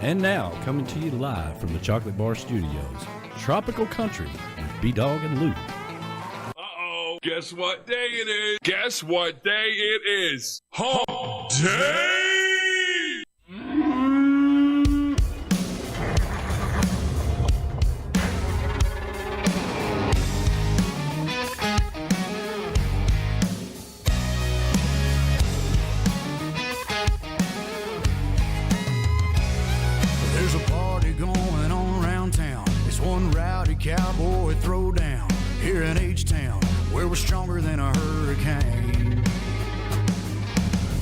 And now, coming to you live from the Chocolate Bar Studios, Tropical Country with B-Dawg and Lou. Uh-oh, guess what day it is? Guess what day it is? Hump Day! There's a party going on around town. It's one rowdy cowboy throwdown here in H-Town, where we're stronger than a hurricane.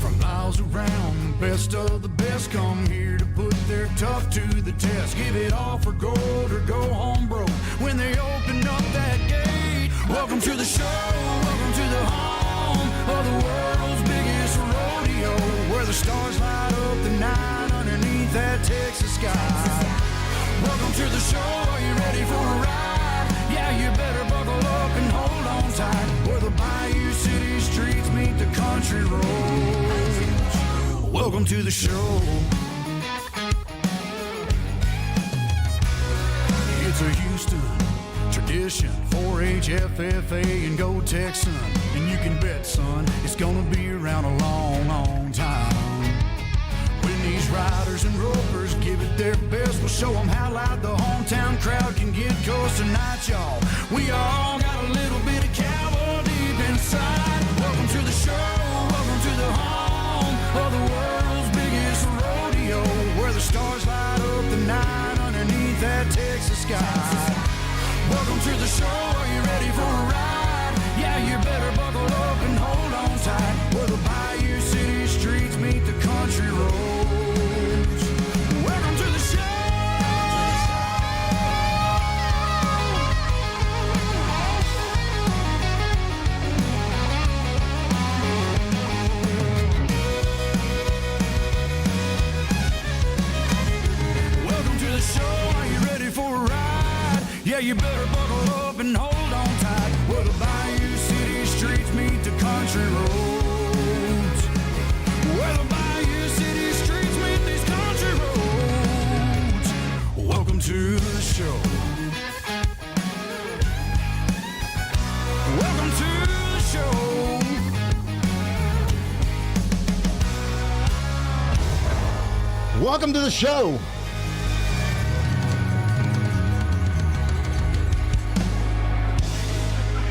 From miles around, the best of the best come here to put their tough to the test. Give it all for gold or go home broke when they open up that gate. Welcome to the show, welcome to the home of the world's biggest rodeo, where the stars light up the night underneath that Texas sky. Welcome to the show, are you ready for a ride? Yeah, you better buckle up and hold on tight, where the Bayou City streets meet the country roads. Welcome to the show. It's a Houston tradition, 4-H, FFA, and Go Texan. And you can bet, son, it's gonna be around a long, long time. When these riders and ropers give it their best, we'll show them how loud the hometown crowd can get. 'Cause tonight, y'all, we all got a little bit of cowboy deep inside. Welcome to the show, welcome to the home of the world's biggest rodeo, where the stars light up the night underneath that Texas sky. Welcome to the show, are you ready for a ride? Yeah, you better buckle up and hold on tight, where the Bayou City streets meet the country roads. Welcome to the show. Welcome to the show, are you ready for a ride? Yeah, you better buckle up and hold on tight, where the Bayou City streets meet the country roads. Where the Bayou City streets meet these country roads. Welcome to the show. Welcome to the show. Welcome to the show.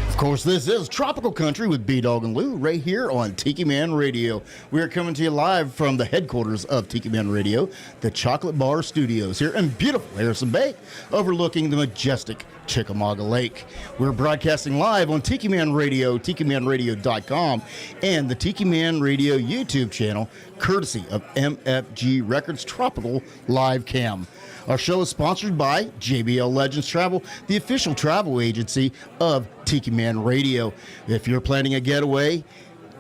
Of course, this is Tropical Country with B-Dawg and Lou right here on Tiki Man Radio. We are coming to you live from the headquarters of Tiki Man Radio, the Chocolate Bar Studios here in beautiful Harrison Bay, overlooking the majestic Chickamauga Lake. We're broadcasting live on Tiki Man Radio, TikiManRadio.com, and the Tiki Man Radio YouTube channel, courtesy of MFG Records Tropical Live Cam. Our show is sponsored by JBL Legends Travel, the official travel agency of Tiki Man Radio. If you're planning a getaway,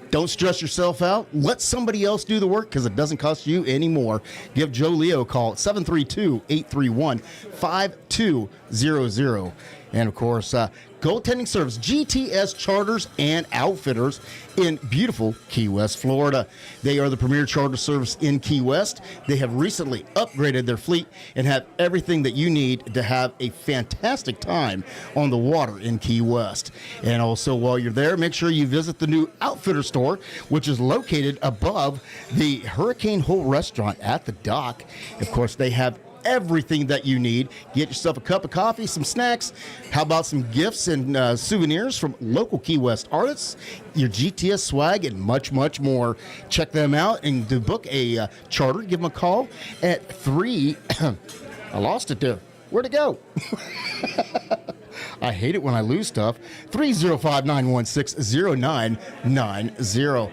don't stress yourself out. Let somebody else do the work, because it doesn't cost you any more. Give Joe Leo a call at 732-831-5200. And, of course, goaltending service, GTS Charters and Outfitters in beautiful Key West, Florida. They are the premier charter service in Key West. They have recently upgraded their fleet and have everything that you need to have a fantastic time on the water in Key West. And also, while you're there, make sure you visit the new Outfitter store, which is located above the Hurricane Hole restaurant at the dock. Of course, they have everything that you need. Get yourself a cup of coffee, some snacks. How about some gifts and souvenirs from local Key West artists, your GTS swag, and much, much more. Check them out, and to book a charter, give them a call at 3... I lost it there. Where'd it go? I hate it when I lose stuff. 305-916-0990.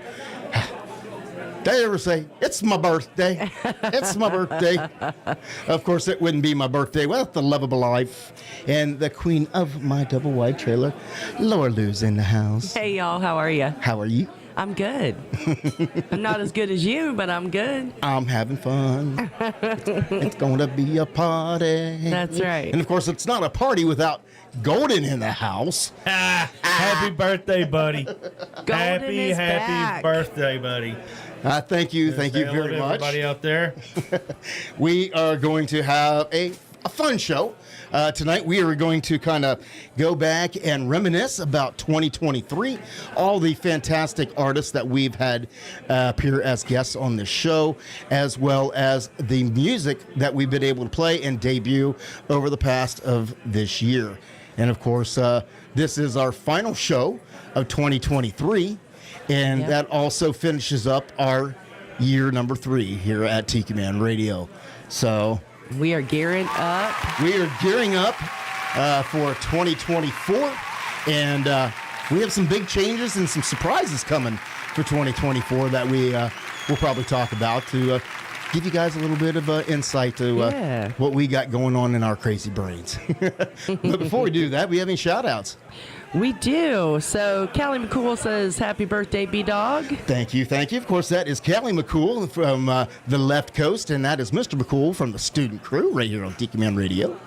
Did I ever say, it's my birthday? It's my birthday. Of course, it wouldn't be my birthday without the love of my life and the queen of my double wide trailer, Laura Lou's in the house. Hey, y'all. How are you? How are you? I'm good. I'm not as good as you, but I'm good. I'm having fun. It's going to be a party. That's right. And, of course, it's not a party without Golden in the house. Happy birthday, buddy. Golden is back. Birthday, buddy. Thank you. Thank you very much. Everybody out there. We are going to have a fun show. Tonight we are going to kind of go back and reminisce about 2023, all the fantastic artists that we've had appear as guests on the show, as well as the music that we've been able to play and debut over the past of this year. And of course, this is our final show of 2023, and that also finishes up our year number 3 here at Tiki Man Radio. So we are gearing up. We are gearing up for 2024, and we have some big changes and some surprises coming for 2024 that we will probably talk about to give you guys a little bit of insight to what we got going on in our crazy brains. But before we do that, we have any shout-outs? We do. So Callie McCool says, happy birthday, B-Dawg. Thank you, thank you. Of course, that is Callie McCool from the left coast, and that is Mr. McCool from the student crew right here on Tiki Man Radio.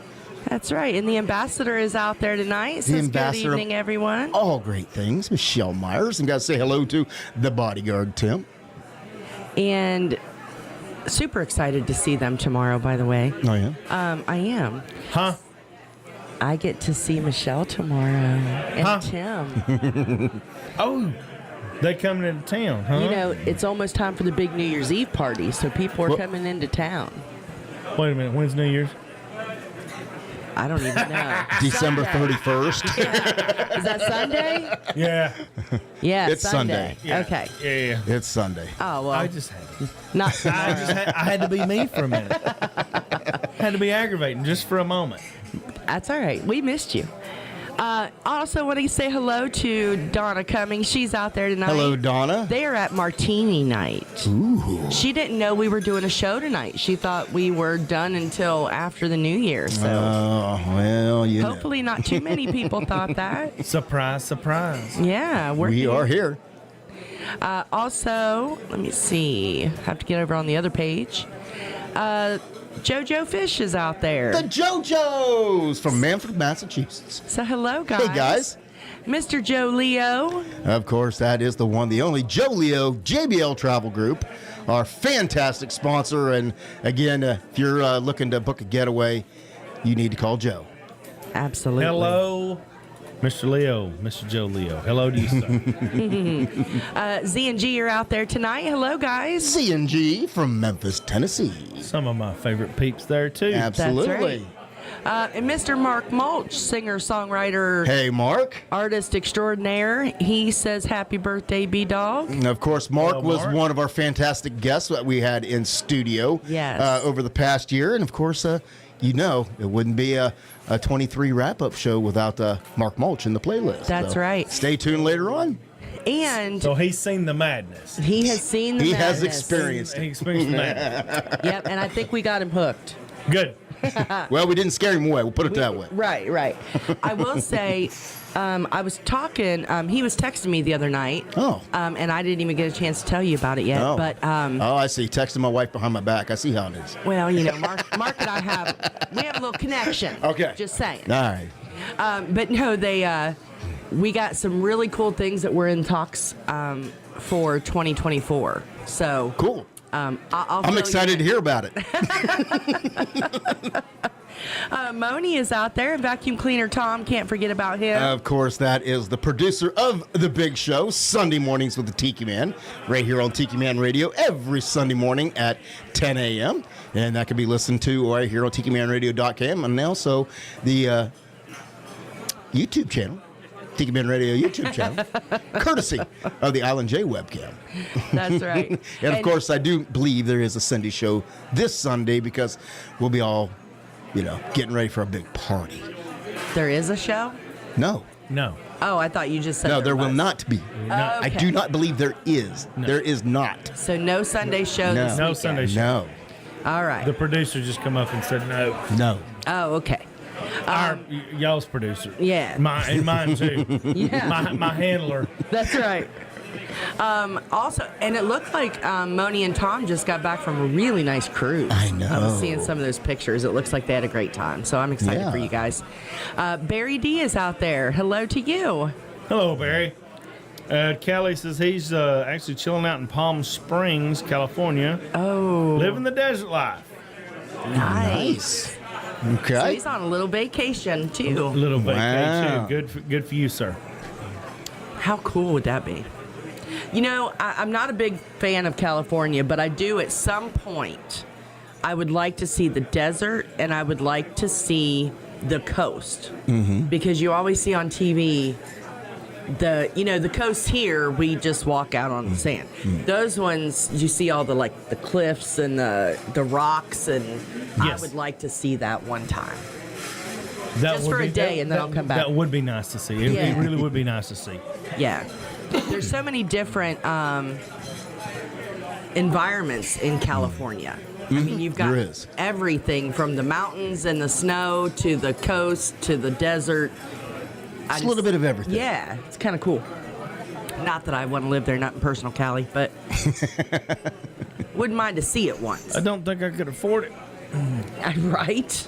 That's right. And the ambassador is out there tonight. Says, good evening, everyone. All great things, Michelle Myers. And got to say hello to the bodyguard, Tim. And super excited to see them tomorrow, by the way. Oh, yeah? I am. Huh? I get to see Michelle tomorrow and Tim. Oh, they coming into town, huh? You know, it's almost time for the big New Year's Eve party, so people are coming into town. Wait a minute. When's New Year's? I don't even know. December Sunday. 1st. Yeah. Is that Sunday? Yeah. Yeah, It's Sunday. Yeah. Okay. Yeah. It's Sunday. Oh, well. I just had to. Not tomorrow. I had to be me for a minute. Had to be aggravating just for a moment. That's all right. We missed you. Also, want to say hello to Donna Cummings. She's out there tonight. Hello, Donna. They are at Martini Night. Ooh. She didn't know we were doing a show tonight. She thought we were done until after the New Year. So well, you hopefully not too many people thought that. Surprise, surprise. Yeah, we are here. Also, let me see. Have to get over on the other page. JoJo Fish is out there. The JoJos from Manfred, Massachusetts. So hello, guys. Hey, guys. Mr. Joe Leo. Of course, that is the one, the only Joe Leo, JBL Travel Group, our fantastic sponsor. And again, if you're looking to book a getaway, you need to call Joe. Absolutely. Hello, Mr. Leo, Mr. Joe Leo. Hello to you, sir. Z and G are out there tonight. Hello, guys. C&G from Memphis, Tennessee. Some of my favorite peeps there, too. Absolutely. And Mr. Mark Mulch, singer, songwriter, Hey, Mark. artist extraordinaire. He says happy birthday, B-Dawg. And of course, Mark Hello, was Mark. one of our fantastic guests that we had in studio Yes. over the past year. And of course, you know, it wouldn't be a 23 wrap-up show without Mark Mulch in the playlist. That's right. Stay tuned later on. And So he's seen the madness. he has seen the He has madness. experienced He it. experienced the madness. Yep, and I think we got him hooked. Good. Well, we didn't scare him away. We'll put it that way. Right. I will say, I was talking, he was texting me the other night. Oh. And I didn't even get a chance to tell you about it yet. Oh. But, Oh, I see. Texting my wife behind my back. I see how it is. well, you know, Mark and I have a little connection. Okay. Just saying. All right. But no, we got some really cool things that we're in talks for 2024. So Cool. I'll I'm fill you excited to in. hear about it. Moni is out there, and vacuum cleaner Tom, can't forget about him. Of course, that is the producer of The Big Show, Sunday mornings with the Tiki Man, right here on Tiki Man Radio every Sunday morning at 10 a.m. And that can be listened to right here on TikiManRadio.com and also the YouTube channel, Tiki Man Radio YouTube channel, courtesy of the Island J webcam. That's right. And of course, I do believe there is a Sunday show this Sunday because we'll be all, you know, getting ready for a big party. There is a show? No. No. Oh, I thought you just said No, there will was. not be. Not- I Okay. do not believe there is. No. There is not. So no Sunday show No. this No weekend. Sunday show. No. All right. The producer just come up and said no. No. Oh, okay. Y'all's producer. Yeah. And mine too. Yeah. My handler. That's right. Also, and it looked like Moni and Tom just got back from a really nice cruise. I know. I was seeing some of those pictures. It looks like they had a great time. So I'm excited Yeah. for you guys. Barry D is out there. Hello to you. Hello, Barry. Callie says he's actually chilling out in Palm Springs, California. Oh, Living the desert life. nice. So Okay. he's on a little vacation too. Little Wow. vacation. Good for you, sir. How cool would that be? You know, I'm not a big fan of California, but I do at some point. I would like to see the desert, and I would like to see the coast, because you always see on TV the coast here. We just walk out on the sand. Those ones you see all the the cliffs and the rocks, and I Yes. would like to see that one time. That Just would for a be- day, that- and then that- I'll come back. That would be nice to see. It Yeah. really would be nice to see. Yeah. There's so many different environments in California. I mean, you've got There is. everything from the mountains and the snow to the coast to the desert. It's a little bit of everything. Yeah, it's kind of cool. Not that I want to live there, not in personal Cali, but wouldn't mind to see it once. I don't think I could afford it. Right?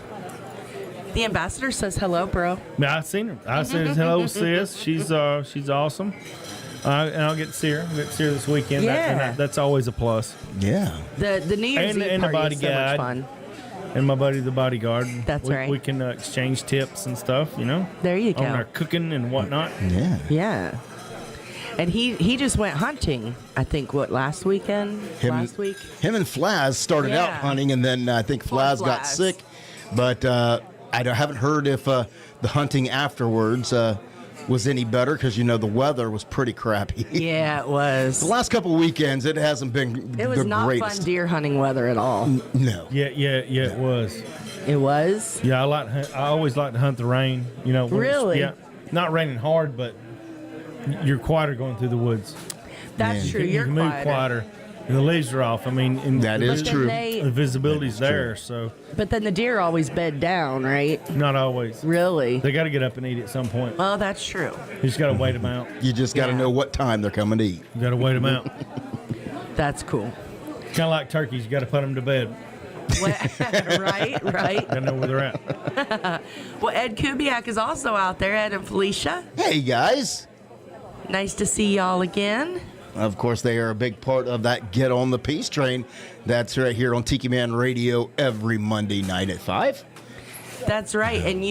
The ambassador says hello, bro. Yeah, I've seen her. I said hello, sis. She's awesome. And I'll get to see her. I'll get to see her this weekend. Yeah. That's always a plus. Yeah. The New Year's And Eve the party is so much bodyguard. fun. And my buddy, the bodyguard. That's we, right. We can exchange tips and stuff, There you go. on our cooking and whatnot. Yeah. Yeah. And he just went hunting, I think, last weekend? Last week? Him and Flaz started out Yeah. hunting, and then I think Poor Flaz got Flaz. sick. But haven't heard if the hunting afterwards was any better, because the weather was pretty crappy. Yeah, it was. The last couple weekends, it hasn't been It was the not greatest. fun deer hunting weather at all. No. Yeah, it was. It was? Yeah, I always like to hunt the rain. When it's- Really? Yeah, not raining hard, but you're quieter going through the woods. That's Man. true. You You're can move quieter. quieter, and the leaves are off. I mean, and That the, is But true. then The visibility's That is there, so But then the deer always bed down, right? not always. Really? They got to get up and eat at some point. Well, that's true. You just got to wait them out. You just got to Yeah. know what time they're coming to eat. You got to wait them out. That's cool. Kind of like turkeys. You got to put them to bed. Right. Got to know where they're at. Well, Ed Kubiak is also out there, Ed and Felicia. Hey, guys. Nice to see y'all again. Of course, they are a big part of that Get on the Peace Train. That's right here on Tiki Man Radio every Monday night at 5. That's right. And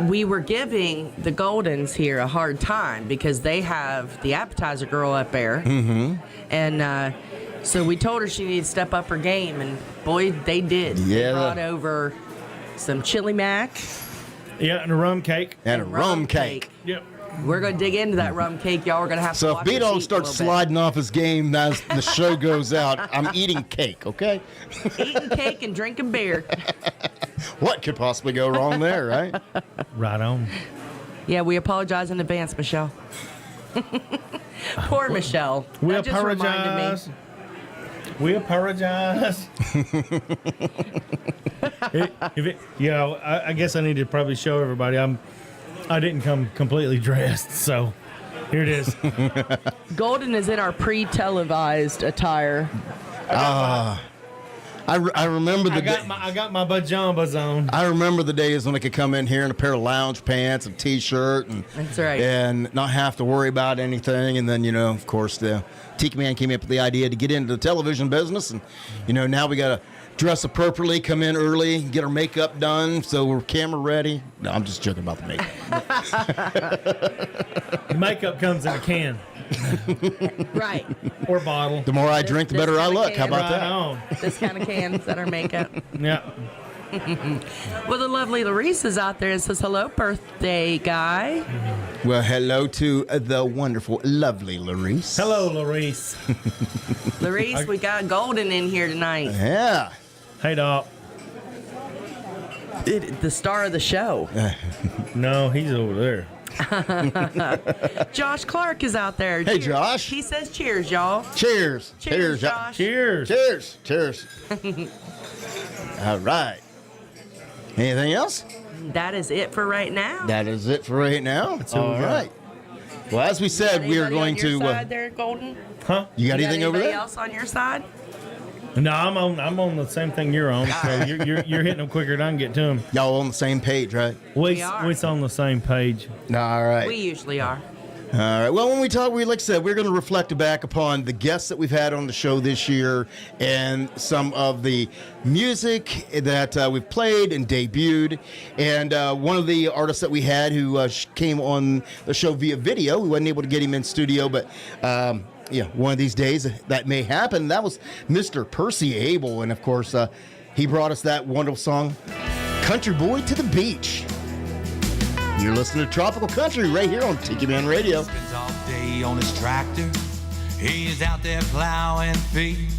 we were giving the Goldens here a hard time because they have the appetizer girl up there. Mm-hmm. And so we told her she needed to step up her game, and boy, they did. Yeah. They brought over some chili mac Yeah, and a rum cake. And a rum cake. Yep. We're going to dig into that rum cake. Y'all are going to have to So if watch your B-Dawg seat a starts little bit. sliding off his game as the show goes out, I'm eating cake, okay? Eating cake and drinking beer. What could possibly go wrong there, right? Right on. Yeah, we apologize in advance, Michelle. Poor Michelle. We That just reminded apologize. We apologize. I guess I need to probably show everybody I didn't come completely dressed, so here it is. Golden is in our pre-televised attire. I remember the I got my pajamas on. I remember the days when I could come in here in a pair of lounge pants, a t-shirt, and That's right. and not have to worry about anything. And then, of course, the Tiki Man came up with the idea to get into the television business, and now we got to dress appropriately, come in early, get our makeup done, so we're camera ready. No, I'm just joking about the makeup. The makeup comes in a can Right. or bottle. The more I drink, the better I kinda look. How can. about Right that? on. This kind of can is that our makeup. Yeah. Well, the lovely Larissa is out there and says, hello, birthday guy. Well, hello to the wonderful, lovely Larice. Hello, Larice. Larissa, we got Golden in here tonight. Yeah. Hey, Doc. The star of the show. No, he's over there. Josh Clark is out there. Hey, Cheers. Josh. He says cheers, y'all. Cheers. Cheers, Jo- Josh. Cheers. Cheers. Cheers. All right. Anything else? That is it for right now. That is it for right now. all All we got. right. Well, as we said, we are Anybody going on your to. side there, Golden? Huh? You got anything over Anybody there? else on your side? No, I'm on the same thing you're on. So you're hitting them quicker than I can get to them. Y'all on the same page, right? We are. We're on the same page. All right. We usually are. All right. Well, when we talk, like I said, we're going to reflect back upon the guests that we've had on the show this year and some of the music that we've played and debuted. And one of the artists that we had who came on the show via video, we wasn't able to get him in studio, but one of these days that may happen. That was Mr. Percy Abel. And, of course, he brought us that wonderful song, Country Boy to the Beach. You're listening to Tropical Country right here on Tiki Man Radio. Spends all day on his tractor. He's out there plowing fields.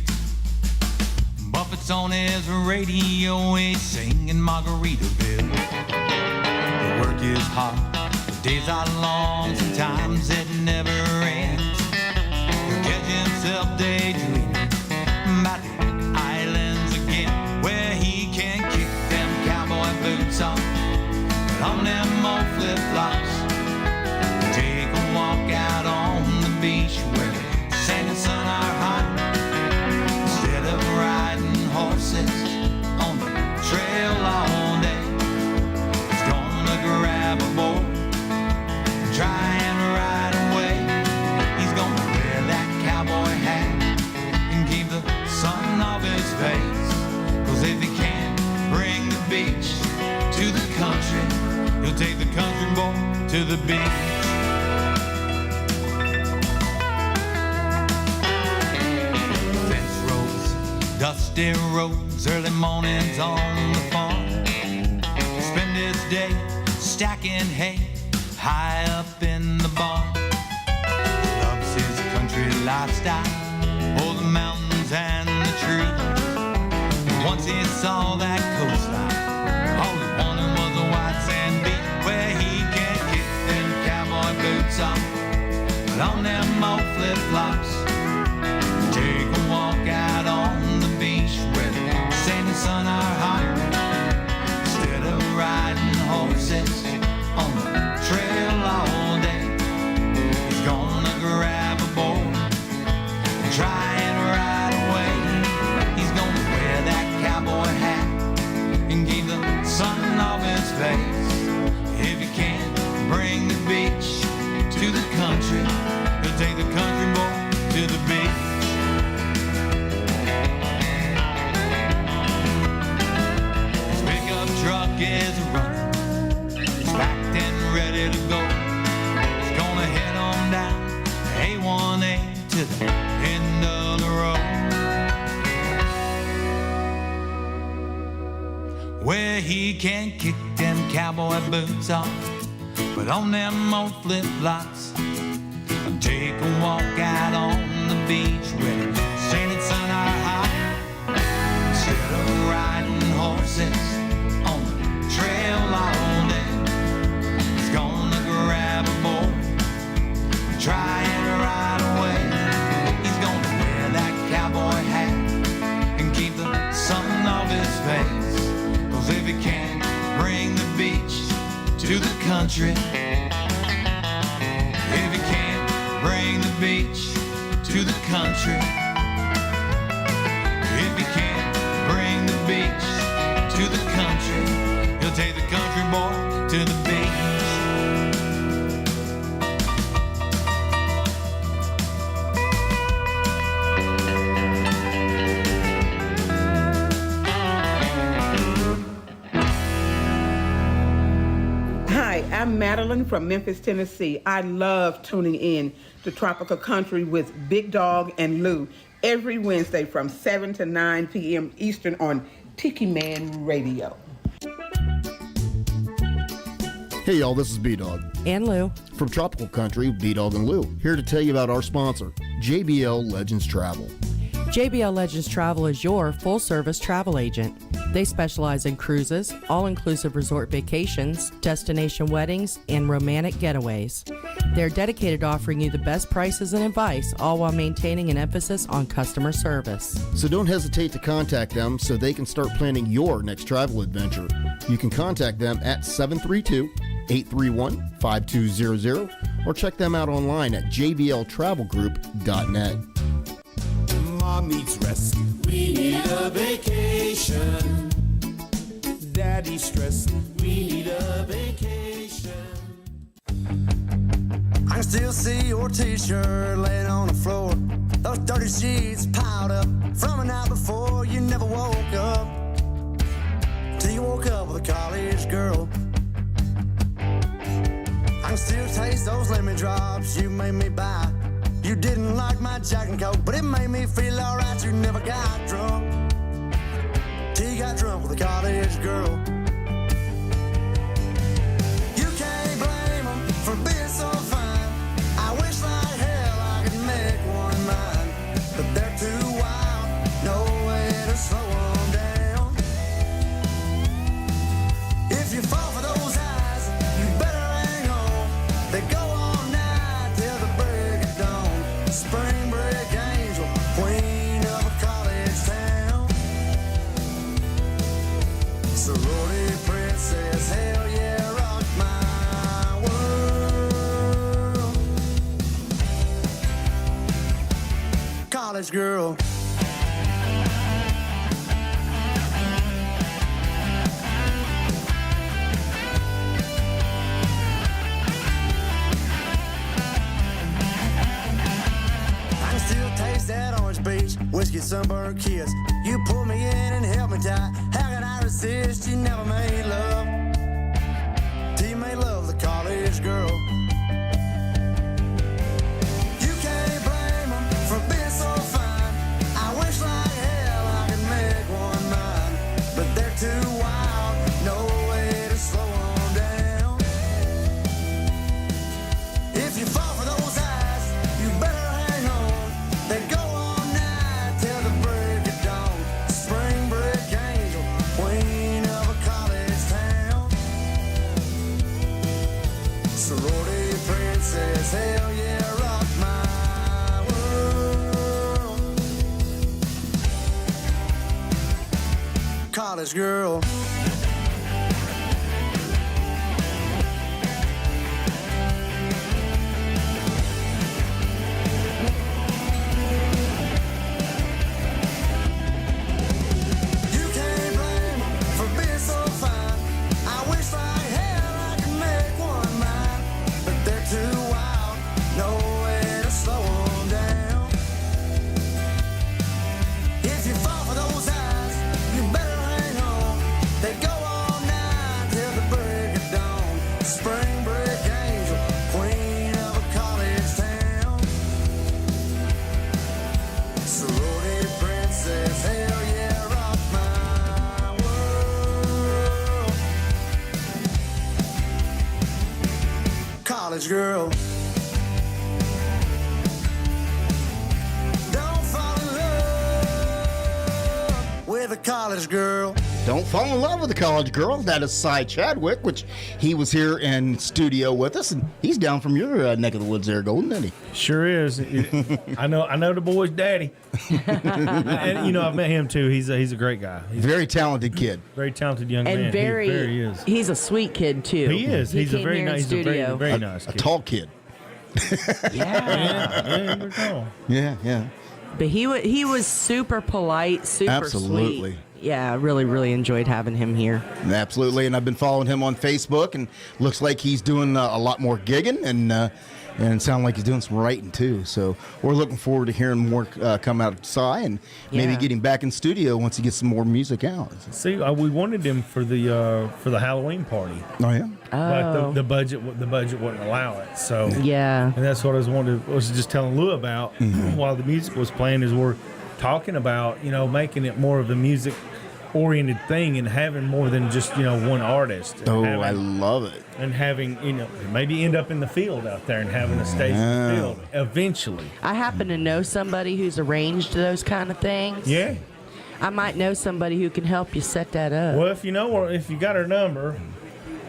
Buffett's on his radio. He's singing Margaritaville. The work is hard. The days are long. Sometimes it never ends. He'll catch himself daydreaming about the islands again, where he can kick them cowboy boots off. On them old flip-flops, take a walk out on the beach where the sand and sun are hot. Instead of riding horses on the trail all day, he's gonna grab a board and try and ride away. He's gonna wear that cowboy hat and keep the sun off his face. 'Cause if he can't bring the beach to the country, he'll take the country boy to the beach. Fence roads, dusty roads, early mornings on the farm. Spend his day stacking hay high up in the barn. Loves his country lifestyle, oh, the mountains and the trees. Once he saw that coastline, all he wanted was a white sand beach where he can kick them cowboy boots off. But on them old flip-flops, take a walk out on the beach where the sand and sun are hot. Instead of riding horses on the trail all day, he's gonna grab a board and try and ride away. He's gonna wear that cowboy hat and keep the sun off his face. If you can't bring the beach to the country, he'll take the country boy to the beach. His pickup truck is running, he's packed and ready to go. He's gonna head on down A1A to the end of the road, where he can kick them cowboy boots off, but on them old flip-flops, take a walk out on the beach where the sand and sun are hot. Instead of riding horses on the trail all day, he's gonna grab a board and try and ride away. He's gonna wear that cowboy hat and keep the sun off his face. 'Cause if he can't bring the beach to the country, if he can't bring the beach to the country, if he can't bring the beach to the country, he'll take the country boy to the beach. Hi, I'm Madeline from Memphis, Tennessee. I love tuning in to Tropical Country with B-Dawg and Lou every Wednesday from 7 to 9 p.m. Eastern on Tiki Man Radio. Hey, y'all, this is B-Dawg. And Lou. From Tropical Country, B-Dawg and Lou, here to tell you about our sponsor, JBL Legends Travel. JBL Legends Travel is your full-service travel agent. They specialize in cruises, all-inclusive resort vacations, destination weddings, and romantic getaways. They're dedicated to offering you the best prices and advice, all while maintaining an emphasis on customer service. So don't hesitate to contact them so they can start planning your next travel adventure. You can contact them at 732-831-5200 or check them out online at jbltravelgroup.net. Mom needs rest. We need a vacation. Daddy's stressed. We need a vacation. I can still see your t-shirt laying on the floor. Those dirty sheets piled up from a night before. You never woke up till you woke up with a college girl. I can still taste those lemon drops you made me buy. You didn't like my Jack and Coke, but it made me feel alright. You never got drunk till you got drunk with a college girl. You can't blame them for being so fine. I wish like hell I could make one mine, but they're too wild, no way to slow them down. If you fall for those eyes, you better hang on. They go all night till the break of dawn. Spring break angel, queen of a college town. Sorority princess, hell yeah, rock my world. College girl. That orange beach, whiskey sunburned kiss. You pulled me in and held me tight. How can I resist? You never made love till you made love with a college girl. You can't blame them for being so fine. I wish like hell I could make one mine, but they're too wild, no way to slow them down. If you fall for those eyes, you better hang on. They go all night till the break of dawn. Spring break angel, queen of a college town. Sorority princess, hell yeah, rock my world. College girl. College girl. Don't fall in love with a college girl. Don't fall in love with a college girl. That is Cy Chadwick, which he was here in studio with us, and he's down from your neck of the woods there, Golden, isn't he? Sure is. I know the boy's daddy, and I've met him too. He's a great guy. He's very talented kid. Very talented young and man. Very is. He's a sweet kid too. He is. He's a very nice, very nice kid. A tall kid. Yeah. Yeah. But he was super polite, super Absolutely. sweet. Yeah, I really enjoyed having him here. Absolutely, and I've been following him on Facebook, and looks like he's doing a lot more gigging, and sound like he's doing some writing too. So we're looking forward to hearing more come out of Cy, and maybe getting back in studio once he gets some more music out. See, we wanted him for the Halloween party. Oh yeah. But the budget wouldn't allow it. So yeah, and that's what I was just telling Lou about while the music was playing. Is we're talking about making it more of a music oriented thing and having more than just one artist. I love it. And having maybe end up in the field out there and having a stage in the field eventually. I happen to know somebody who's arranged those kind of things. Yeah. I might know somebody who can help you set that up. Well, if you got her number.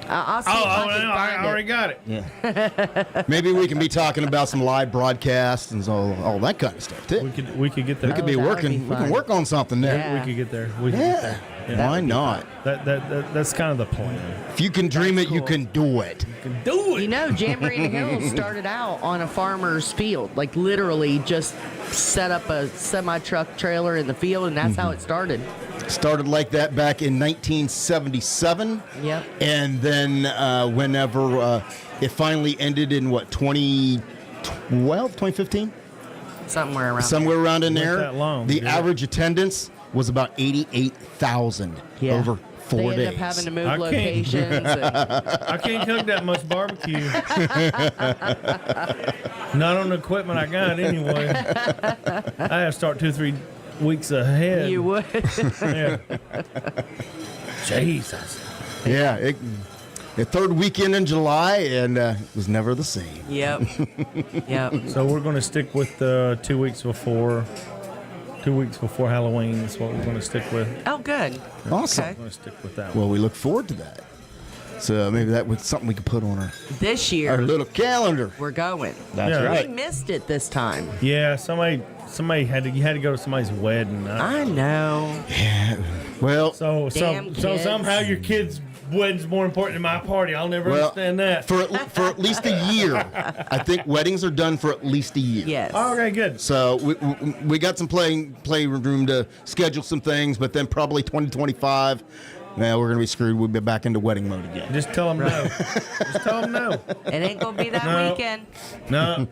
I'll see if I can find I already got it. Yeah. Maybe we can be talking about some live broadcasts and all that kind of stuff too. We could get there. We could be working. We can work on something there. Yeah. We could get there. We could get there. Why not? That's kind of the plan. If you can dream it, you can do it. You know, Jamboree Hills started out on a farmer's field, like literally just set up a semi-truck trailer in the field, and that's how it started. Started like that back in 1977. Yep. And then whenever it finally ended in, 2012, 2015? Somewhere around Somewhere around in Not there. that long, The yeah. average attendance was about 88,000 over 4 They days. ended up having to move I can't- locations. And, I can't cook that much barbecue. Not on the equipment I got anyway. I have to start 2-3 weeks ahead. you would. Yeah. Jesus. Yeah, the third weekend in July, and it was never the same. Yep. Yep. So we're going to stick with 2 weeks before. 2 weeks before Halloween is what we're going to stick with. Oh, good. Awesome. Okay. We're going to stick with that one. Well, we look forward to that. So maybe that was something we could put on This our year, little calendar. we're going. That's Yeah. We right. missed it this time. Yeah, somebody had to go to somebody's wedding. I know. Well, So Damn kids. somehow your kid's wedding's more important than my party. I'll never understand that. for at least a year. I think weddings are done for at least a year. Yes. Okay, good. So we got some playroom to schedule some things, but then probably 2025, man, we're gonna be screwed. We'll be back into wedding mode again. Just tell them no. Just tell them no. It ain't going to be that No. weekend. No.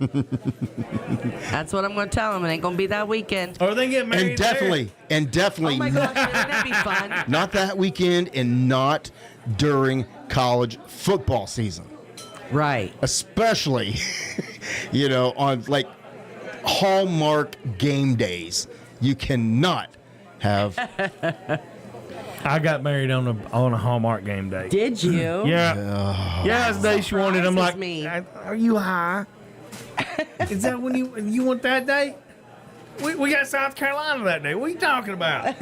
That's what I'm going to tell them. It ain't going to be that weekend. Or they get married. And definitely Oh, my gosh. Wouldn't that be fun? not that weekend, and not during college football season. Right. Especially, on like Hallmark game days. You cannot have. I got married on a Hallmark game day. Did you? Yeah. Yeah, that's the day she wanted. I'm like, Surprises me. are you high? Is that when you want that day? We got South Carolina that day. What are you talking about?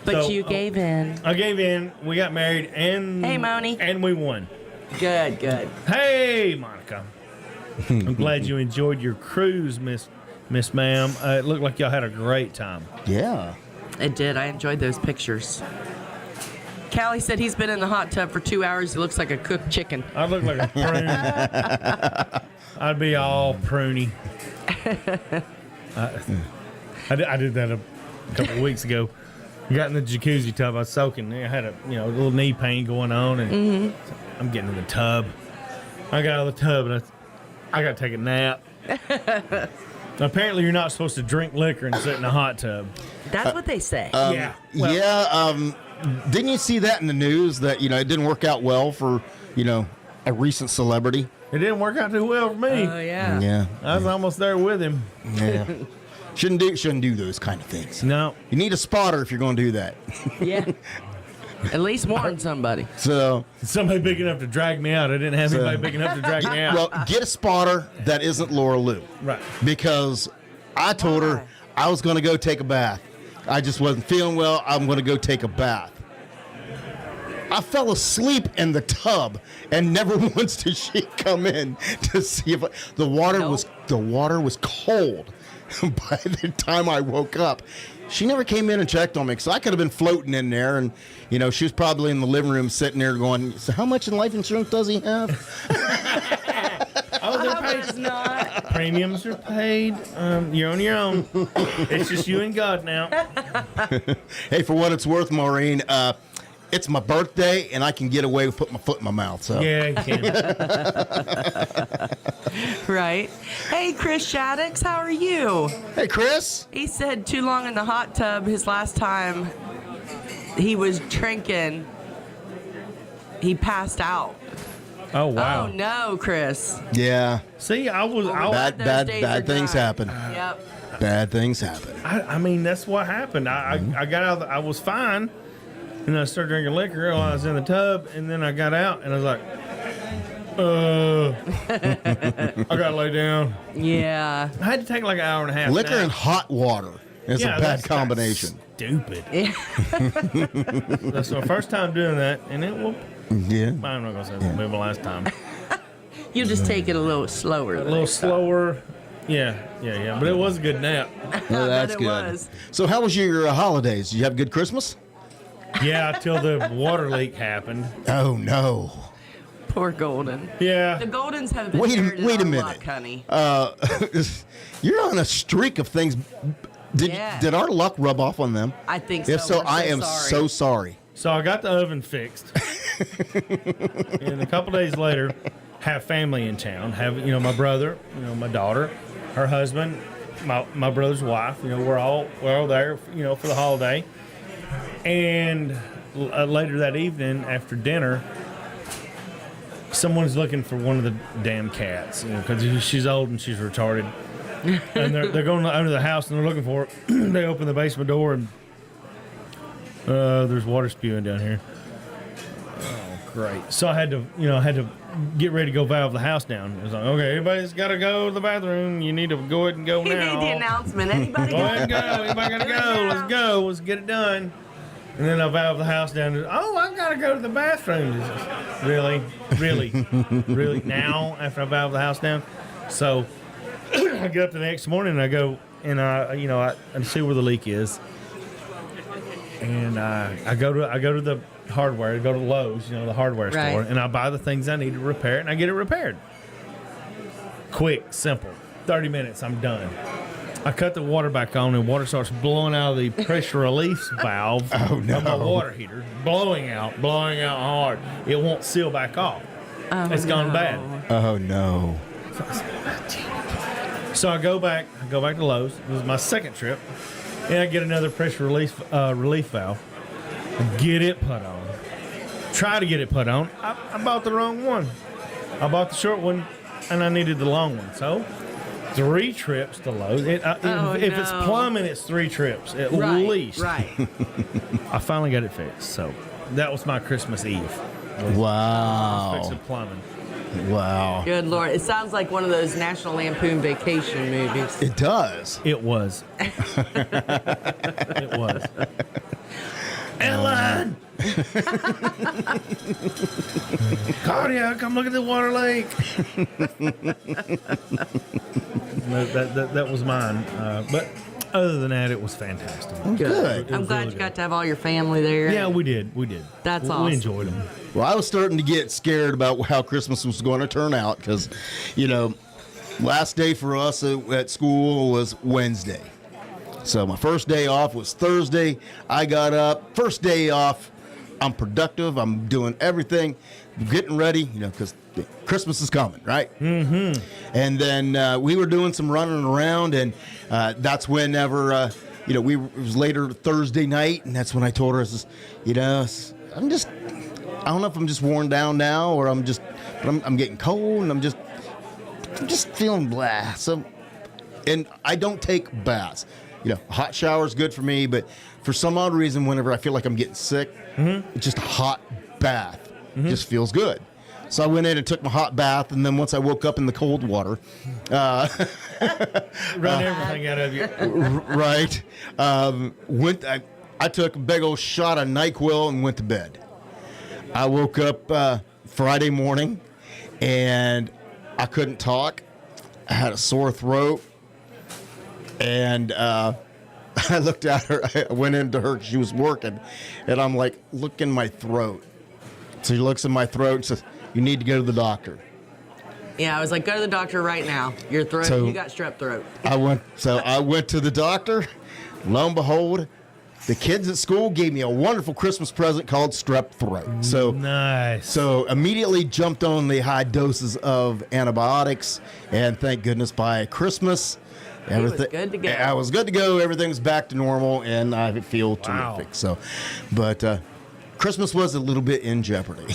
But So, you gave in. I gave in. We got married, and Hey, Moni. and we won. Good, good. Hey, Monica. I'm glad you enjoyed your cruise, Miss Ma'am. It looked like y'all had a great time. Yeah. It did. I enjoyed those pictures. Callie said he's been in the hot tub for 2 hours. He looks like a cooked chicken. I look like a prune. I'd be all pruny. I did that a couple of weeks ago. I got in the jacuzzi tub. I was soaking. I had a little knee pain going on, and I'm getting in the tub. I got out of the tub, and I got to take a nap. Apparently, you're not supposed to drink liquor and sit in a hot tub. That's what they say. Yeah. Well, Didn't you see that in the news that it didn't work out well for a recent celebrity? It didn't work out too well for me. Oh, yeah. Yeah. I was almost there with him. Yeah. Shouldn't do those kind of things. No. You need a spotter if you're going to do that. Yeah. At least warn somebody. So, Somebody big enough to drag me out. I didn't have anybody big enough to drag me out. well, get a spotter that isn't Laura Lou. Right. Because I told her I was going to go take a bath. I just wasn't feeling well. I'm going to go take a bath. I fell asleep in the tub, and never once did she come in to see if the water was cold. By the time I woke up, she never came in and checked on me, so I could have been floating in there, and she was probably in the living room sitting there going, "So how much in life insurance does he have?" Oh, they're I paid. was not. Premiums are paid. You're on your own. It's just you and God now. Hey, for what it's worth, Maureen, it's my birthday, and I can get away with putting my foot in my mouth. So Yeah, you can. Right. Hey, Chris Shaddix, how are you? Hey, Chris. He said too long in the hot tub. His last time he was drinking, he passed out. Oh wow. Oh, no, Chris. Yeah, See, I was. bad things happen. Yep. Bad things happen. I mean, that's what happened. I got out. I was fine, and then I started drinking liquor while I was in the tub, and then I got out, and I was like, I gotta lay down. Yeah. I had to take like an hour and a half. Liquor nap. and hot water is a bad that's combination. Stupid. Yeah. That's my first time doing that, and it will. Yeah. I'm not gonna say it's gonna be my last time. You just take it a little slower. A little slower. Yeah. But it was a good nap. Well, that's it good. was. So, how was your holidays? Did you have a good Christmas? Yeah, till the water leak happened. Oh no! Poor Golden. Yeah. The Goldens have been Wait a inherited our minute. luck, honey. You're on a streak of things. Yeah. Did our luck rub off on them? I think so. If so, We're I am sorry. so sorry. So I got the oven fixed. And a couple days later, have family in town. Have my brother, my daughter, her husband, my brother's wife. We're all there, for the holiday. And later that evening, after dinner, someone's looking for one of the damn cats, because she's old and she's retarded. And they're going under the house and they're looking for her. They open the basement door and there's water spewing down here. Oh, great! So I had to get ready to go valve the house down. It was like, okay, everybody's got to go to the bathroom. You need to go ahead and go He now. made the announcement. Anybody Go ahead and go. Everybody got to go. Let's go. Let's get it done. And then I valve the house down. And, I got to go to the bathroom. Really? Now, after I valve the house down? So I get up the next morning and I go and I see where the leak is. And I go to the hardware, go to Lowe's, the hardware store, and I buy the things I need to repair it, and I get it repaired. Quick, simple. 30 minutes, I'm done. I cut the water back on, and water starts blowing out of the pressure release valve of my water heater. Blowing out hard. It won't seal back off. It's gone bad. Oh no! So I go back to Lowe's. It was my second trip, and I get another pressure relief valve. Get it put on. Try to get it put on. I bought the wrong one. I bought the short one, and I needed the long one. So 3 trips to Lowe's. If it's plumbing, it's 3 trips at least. Right. I finally got it fixed. So that was my Christmas Eve. Wow! Fixing plumbing. Wow! Good Lord. It sounds like one of those National Lampoon Vacation movies. It does. It was. It was. Ellen! Claudia, come look at the water leak. That was mine. But other than that, it was fantastic. Good. I'm glad you got to have all your family there. Yeah, we did. That's We awesome. enjoyed them. Well, I was starting to get scared about how Christmas was going to turn out because, last day for us at school was Wednesday. So my first day off was Thursday. I got up. First day off, I'm productive. I'm doing everything. I'm getting ready, because Christmas is coming, right? Mm-hmm. And then we were doing some running around, and that's whenever, it was later Thursday night, and that's when I told her, I don't know if I'm just worn down now or I'm getting cold, and I'm just feeling blah. So, and I don't take baths. A hot shower is good for me, but for some odd reason, whenever I feel like I'm getting sick, just a hot bath just feels good. So I went in and took my hot bath, and then once I woke up in the cold water, Run everything out of you. right, I took a big old shot of NyQuil and went to bed. I woke up Friday morning, and I couldn't talk. I had a sore throat. And I looked at her. I went into her. She was working. And I'm like, look in my throat. So she looks in my throat and says, you need to go to the doctor. Yeah, I was like, go to the doctor right now. Your throat, you got strep throat. I went to the doctor. Lo and behold, the kids at school gave me a wonderful Christmas present called strep throat. So nice. So immediately jumped on the high doses of antibiotics. And thank goodness by Christmas, everything was good to go. I was good to go. Everything's back to normal, and I feel terrific. So, but Christmas was a little bit in jeopardy.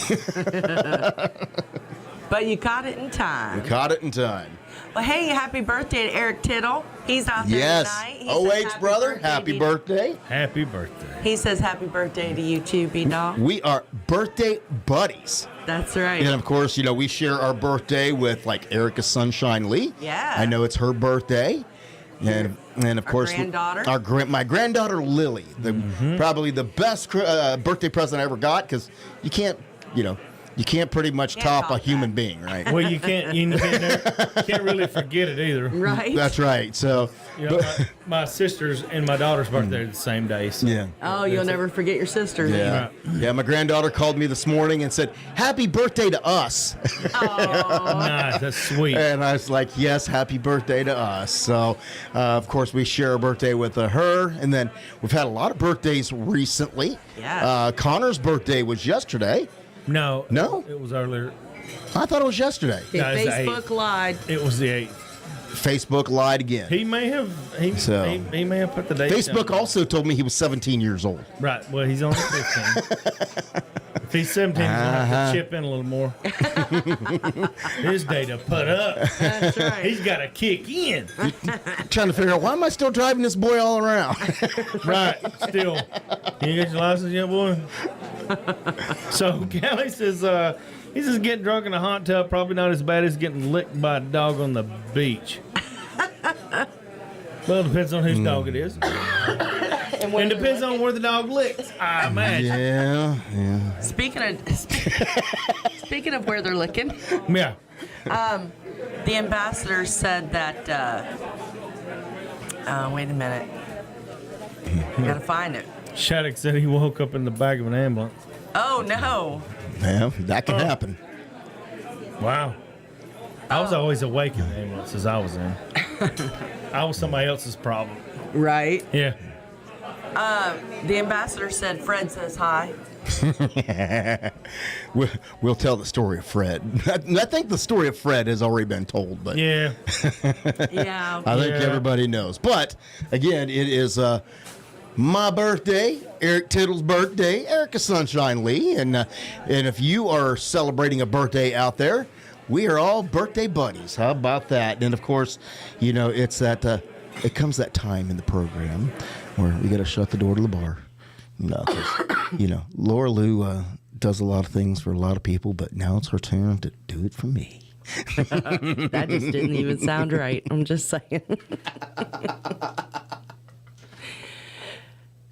But you caught it in time. We caught it in time. Well, hey, happy birthday to Eric Tittle. He's out there tonight. He says OH brother, happy birthday. Happy birthday. He says happy birthday to you too, B-Dawg. We are birthday buddies. That's right. And of course, we share our birthday with like Erica Sunshine Lee. Yeah. I know it's her birthday. And of course, granddaughter? my granddaughter Lily, probably the best birthday present I ever got, because you can't, You can't pretty much Can't top a top human that. being, right? Well, you can't really forget it either. Right? That's right. So, You know, my sister's and my daughter's birthday are the same day. So yeah. Oh, you'll never forget your sister. Yeah. Yeah, my granddaughter called me this morning and said, "Happy birthday to us." nice, that's sweet. And I was like, "Yes, happy birthday to us." So, of course, we share a birthday with her. And then we've had a lot of birthdays recently. Yeah. Connor's birthday was yesterday. No, it was earlier. I thought it was yesterday. Okay, No, it's the Facebook lied. It was the 8th. Facebook lied again. He may have he may have put the date. Facebook down. also told me he was 17 years old. Right. Well, he's only 15. If he's 17, he's gonna have to chip in a little more. His data put up. That's right. He's got to kick in. Trying to figure out, why am I still driving this boy all around? Right. Still. You ain't got your license yet, boy? So Callie says he says getting drunk in a hot tub probably not as bad as getting licked by a dog on the beach. Well, it depends on whose dog it is. And depends on where the dog licks, I imagine. Yeah. Speaking of where they're licking, Yeah. the ambassador said that. Wait a minute. Gotta find it. Shattuck said he woke up in the back of an ambulance. Oh no. Yeah, that can happen. Wow. I was always awake in the ambulances I was in. I was somebody else's problem. Right. Yeah. The ambassador said Fred says hi. We'll tell the story of Fred. I think the story of Fred has already been told, but Yeah. Yeah. I think Yeah. everybody knows. But again, it is my birthday, Eric Tittle's birthday, Erica Sunshine Lee, and if you are celebrating a birthday out there, we are all birthday buddies. How about that? And of course, you know, it's that it comes that time in the program where we got to shut the door to the bar. No, 'cause, you know, Laura Lou does a lot of things for a lot of people, but now it's her turn to do it for me. That just didn't even sound right. I'm just saying.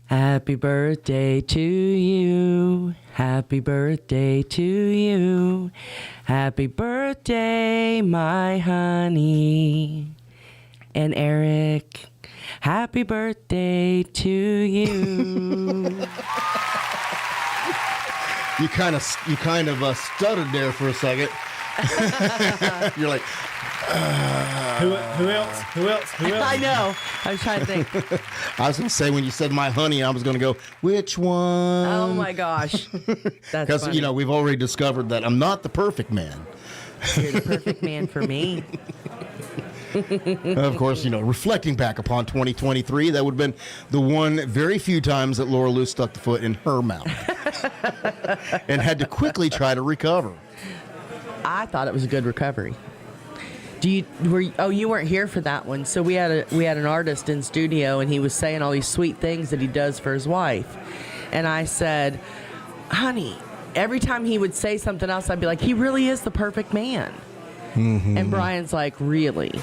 Happy birthday to you. Happy birthday to you. Happy birthday, my honey. And Eric, happy birthday to you. You kind of stuttered there for a second. You're like, Who else? I know. I was trying to think. I was going to say, when you said my honey, I was going to go, which one? Oh my gosh. That's Because, funny. you know, we've already discovered that I'm not the perfect man. You're the perfect man for me. Of course, you know, reflecting back upon 2023, that would have been the one very few times that Laura Lou stuck the foot in her mouth and had to quickly try to recover. I thought it was a good recovery. You weren't here for that one. So we had an artist in studio, and he was saying all these sweet things that he does for his wife. And I said, honey, every time he would say something else, I'd be like, he really is the perfect man. Mm-hmm. And Brian's like, really?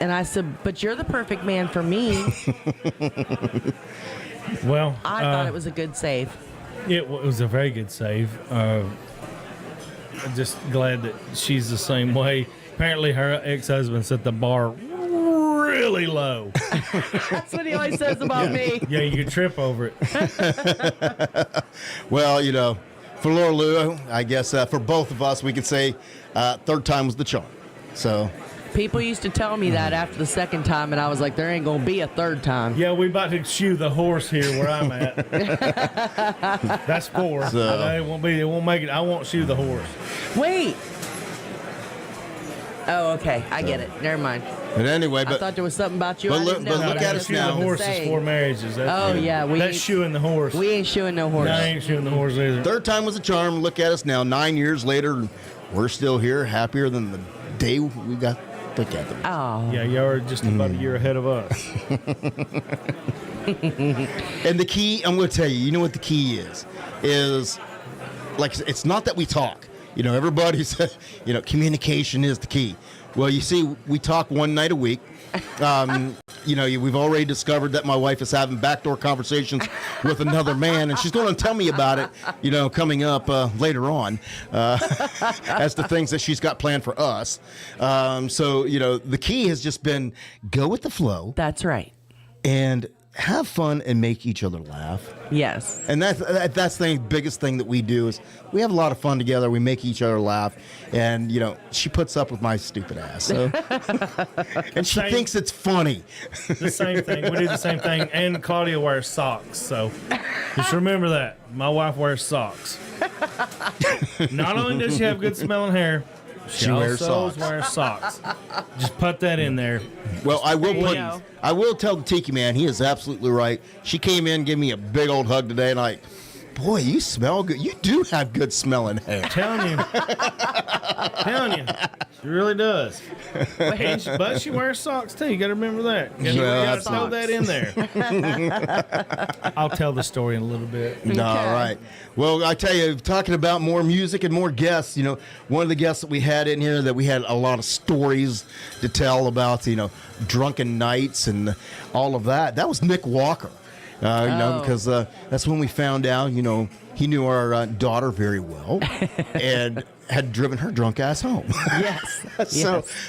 And I said, but you're the perfect man for me. Well, I thought it was a good save. it was a very good save. I'm just glad that she's the same way. Apparently, her ex-husband set the bar really low. That's what he always says about me. Yeah, you could trip over it. Well, you know, for Laura Lou, I guess for both of us, we could say third time was the charm. So People used to tell me that after the second time, and I was like, there ain't going to be a third time. Yeah, we about to shoe the horse here where I'm at. That's 4. So. It won't make it. I won't shoe the horse. Wait. Oh, okay. I get it. Never mind. But anyway, I thought there was something about you. but I look- didn't but know. look That's at just us Shoe now. the what I'm horse is saying. 4 marriages. Oh, yeah. That's shoeing the horse. We ain't shoeing no horse. No, I ain't shoeing the horse either. third time was a charm. Look at us now, 9 years later. We're still here, happier than the day we got together. Oh. Yeah, you're just about a year ahead of us. And the key, I'm going to tell you, you know what the key is like, it's not that we talk. You know, everybody says, you know, communication is the key. Well, you see, we talk one night a week. we've already discovered that my wife is having backdoor conversations with another man, and she's going to tell me about it, coming up later on as to things that she's got planned for us. So, the key has just been go with the flow. That's right. And have fun and make each other laugh. Yes. And that's the biggest thing that we do is we have a lot of fun together. We make each other laugh. And, she puts up with my stupid ass. So. And she thinks it's funny. The same thing. We do the same thing. And Claudia wears socks. So just remember that. My wife wears socks. Not only does she have good smelling hair, she wears also socks. wears socks. Just put that in there. Well, I will tell the Tiki Man, he is absolutely right. She came in, gave me a big old hug today, and boy, you smell good. You do have good smelling hair. Telling you. She really does. But she wears socks too. You got to remember that. You got to throw that in there. I'll tell the story in a little bit. Okay. All right. Well, I tell you, talking about more music and more guests, one of the guests that we had in here that we had a lot of stories to tell about, drunken nights and all of that. That was Nick Walker. Because that's when we found out, he knew our daughter very well and had driven her drunk ass home. Yes.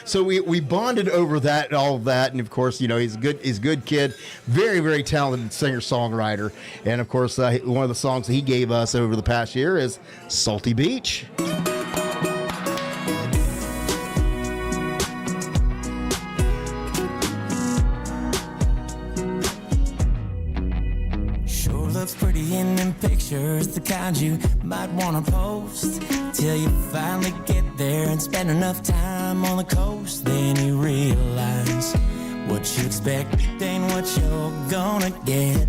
So we bonded over that and all of that. And of course, he's a good kid, very, very talented singer-songwriter. And of course, one of the songs that he gave us over the past year is Salty Beach. Looks pretty in them pictures, the kind you might want to post, till you finally get there and spend enough time on the coast. Then you realize what you expect ain't what you're gonna get.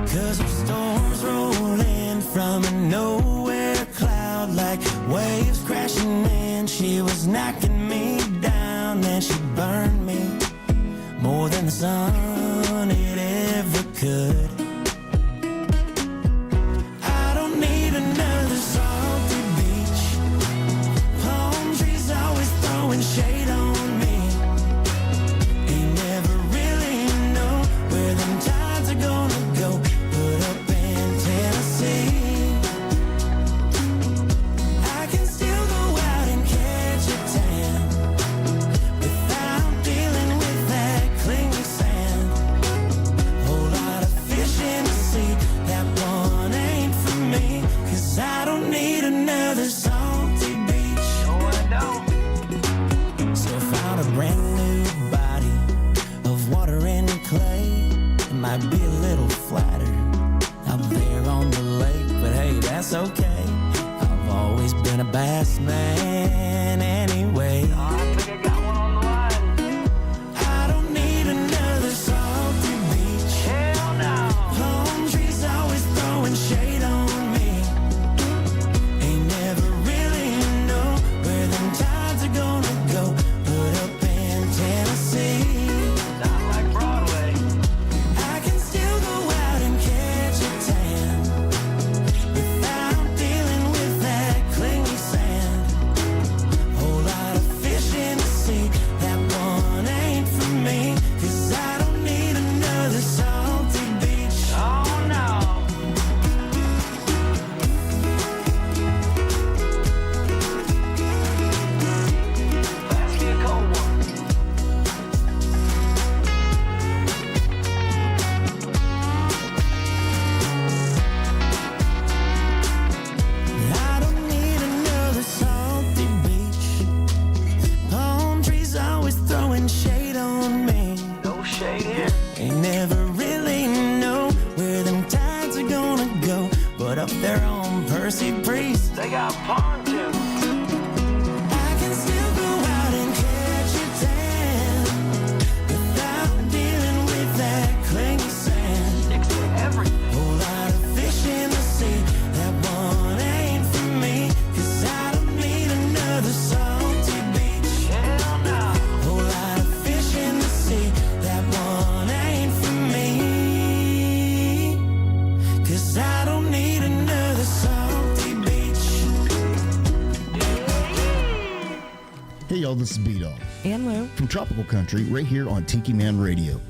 'Cause the storms roll in from a nowhere cloud like waves crashing in. She was knocking me down, then she burned me more than the sun it ever could. I don't need another salty beach. Palm trees always throwing shade on me. You never really know where them tides are gonna go. Put up in Tennessee, I can still go out and catch a tan without dealing with that clingy sand. Whole lot of fish in the sea, that one ain't for me. 'Cause I don't need another salty beach. No, I don't. So I found a brand new body of water and clay. It might be a little flatter out there on the lake, but hey, that's okay. I've always been a bass man anyway. I think I got one on the line. I don't need another salty beach. Hell no. Palm trees always throwing shade on me. Ain't never really know where them tides are gonna go. Put up in Tennessee, not like Broadway. I can still go out and catch a tan without dealing with that clingy sand. Whole lot of fish in the sea, that one ain't for me. 'Cause I don't need another salty beach. Oh no. Pass me a cold one. I don't need another salty beach. Palm trees always throwing shade on me. No shade here. Ain't never really know where them tides are gonna go. But up there on Percy Priest, they got pontoons. I can still go out and catch a tan without dealing with that clingy sand. Sticks to everything. Whole lot of fish in the sea, that one ain't for me. 'Cause I don't need another salty beach. Hell no. Whole lot of fish in the sea, that one ain't for me. 'Cause I don't need another salty beach. y'all, this is B-Dawg And Lou. from Tropical Country right here on Tiki Man Radio.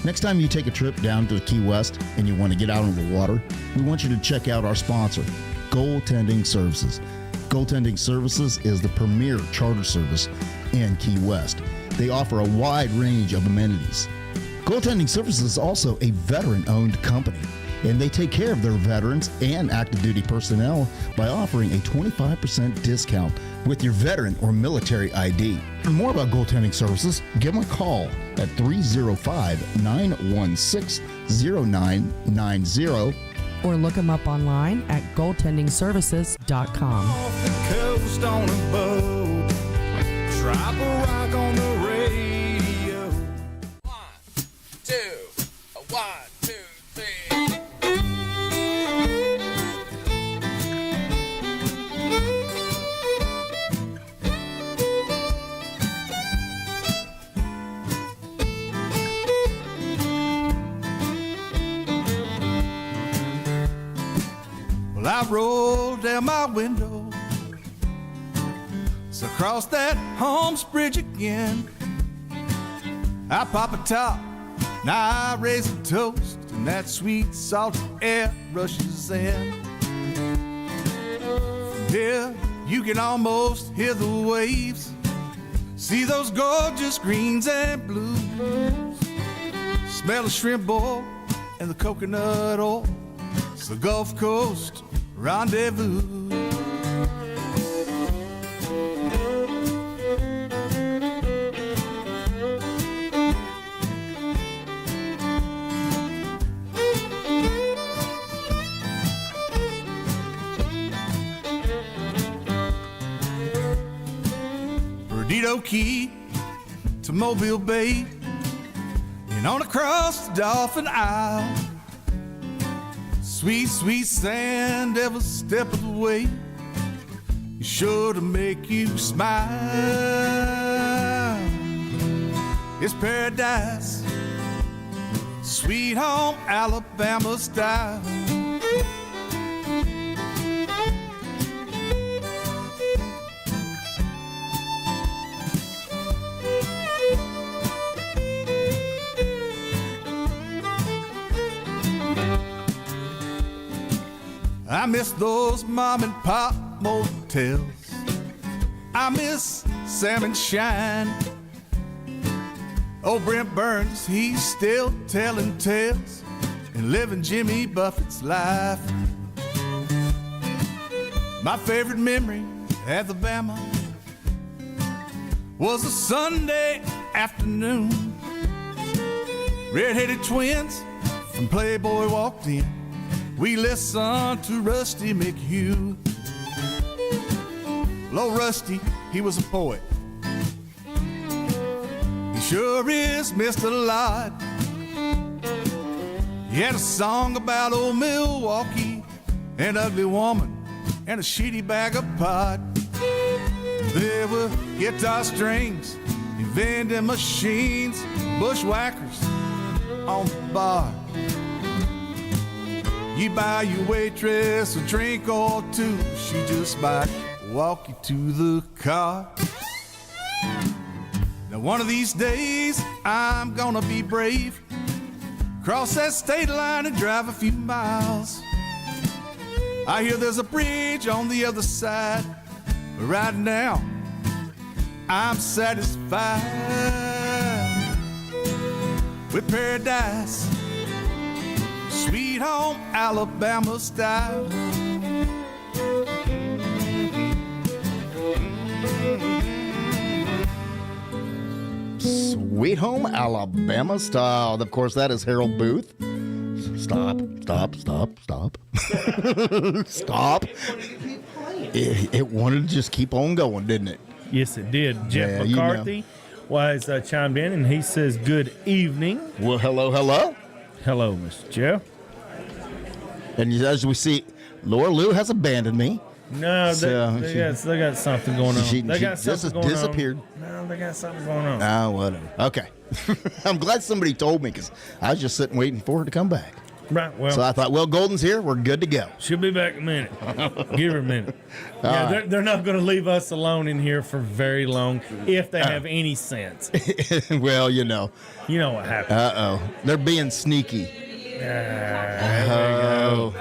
Next time you take a trip down to Key West and you want to get out on the water, we want you to check out our sponsor, Goaltending Services. Goaltending Services is the premier charter service in Key West. They offer a wide range of amenities. Goaltending Services is also a veteran-owned company, and they take care of their veterans and active duty personnel by offering a 25% discount with your veteran or military ID. For more about Goaltending Services, give them a call at 305-916-0990. Or look them up online at goaltendingservices.com. Off the coast on a boat, drop a rock on the radio. 1, 2, 1, 2, 3. Well, I rolled down my window, so across that Holmes Bridge again. I pop a top, and I raise a toast, and that sweet salty air rushes in. From here, you can almost hear the waves, see those gorgeous greens and blues, smell the shrimp boil and the coconut oil. It's the Gulf Coast rendezvous. Perdido Key to Mobile Bay and on across the Dolphin Isle. Sweet, sweet sand every step of the way is sure to make you smile. It's paradise, sweet home Alabama style. I miss those mom and pop motels. I miss Salmon Shine. Old Brent Burns, he's still telling tales and living Jimmy Buffett's life. My favorite memory, Alabama, was a Sunday afternoon. Red-headed twins from Playboy walked in. We listened to Rusty McHugh. Low Rusty, he was a poet. He sure is missed a lot. He had a song about old Milwaukee, an ugly woman, and a shitty bag of pot. There were guitar strings and vending machines, bushwhackers on the bar. You buy your waitress a drink or two, she just might walk you to the car. Now one of these days I'm gonna be brave, cross that state line and drive a few miles. I hear there's a bridge on the other side, but right now I'm satisfied with paradise, sweet home Alabama style. Sweet Home Alabama style. Of course, that is Harold Booth. Stop. Stop. It wanted to just keep on going, didn't it? Yes, it did. Jeff Yeah, you know. McCarthy was chimed in, and he says, good evening. Well, hello. Hello, Mr. Jeff. And as we see, Laura Lou has abandoned me. No, So, they got something going on. She They got just something going disappeared. on. No, they got something going on. Ah, whatever. Okay. I'm glad somebody told me because I was just sitting waiting for her to come back. Right. Well, So I thought, well, Golden's here. We're good to go. she'll be back in a minute. Give her a minute. Yeah, they're not going to leave us alone in here for very long if they have any sense. Well, you know. You know what happened. Uh-oh. They're being sneaky. Oh.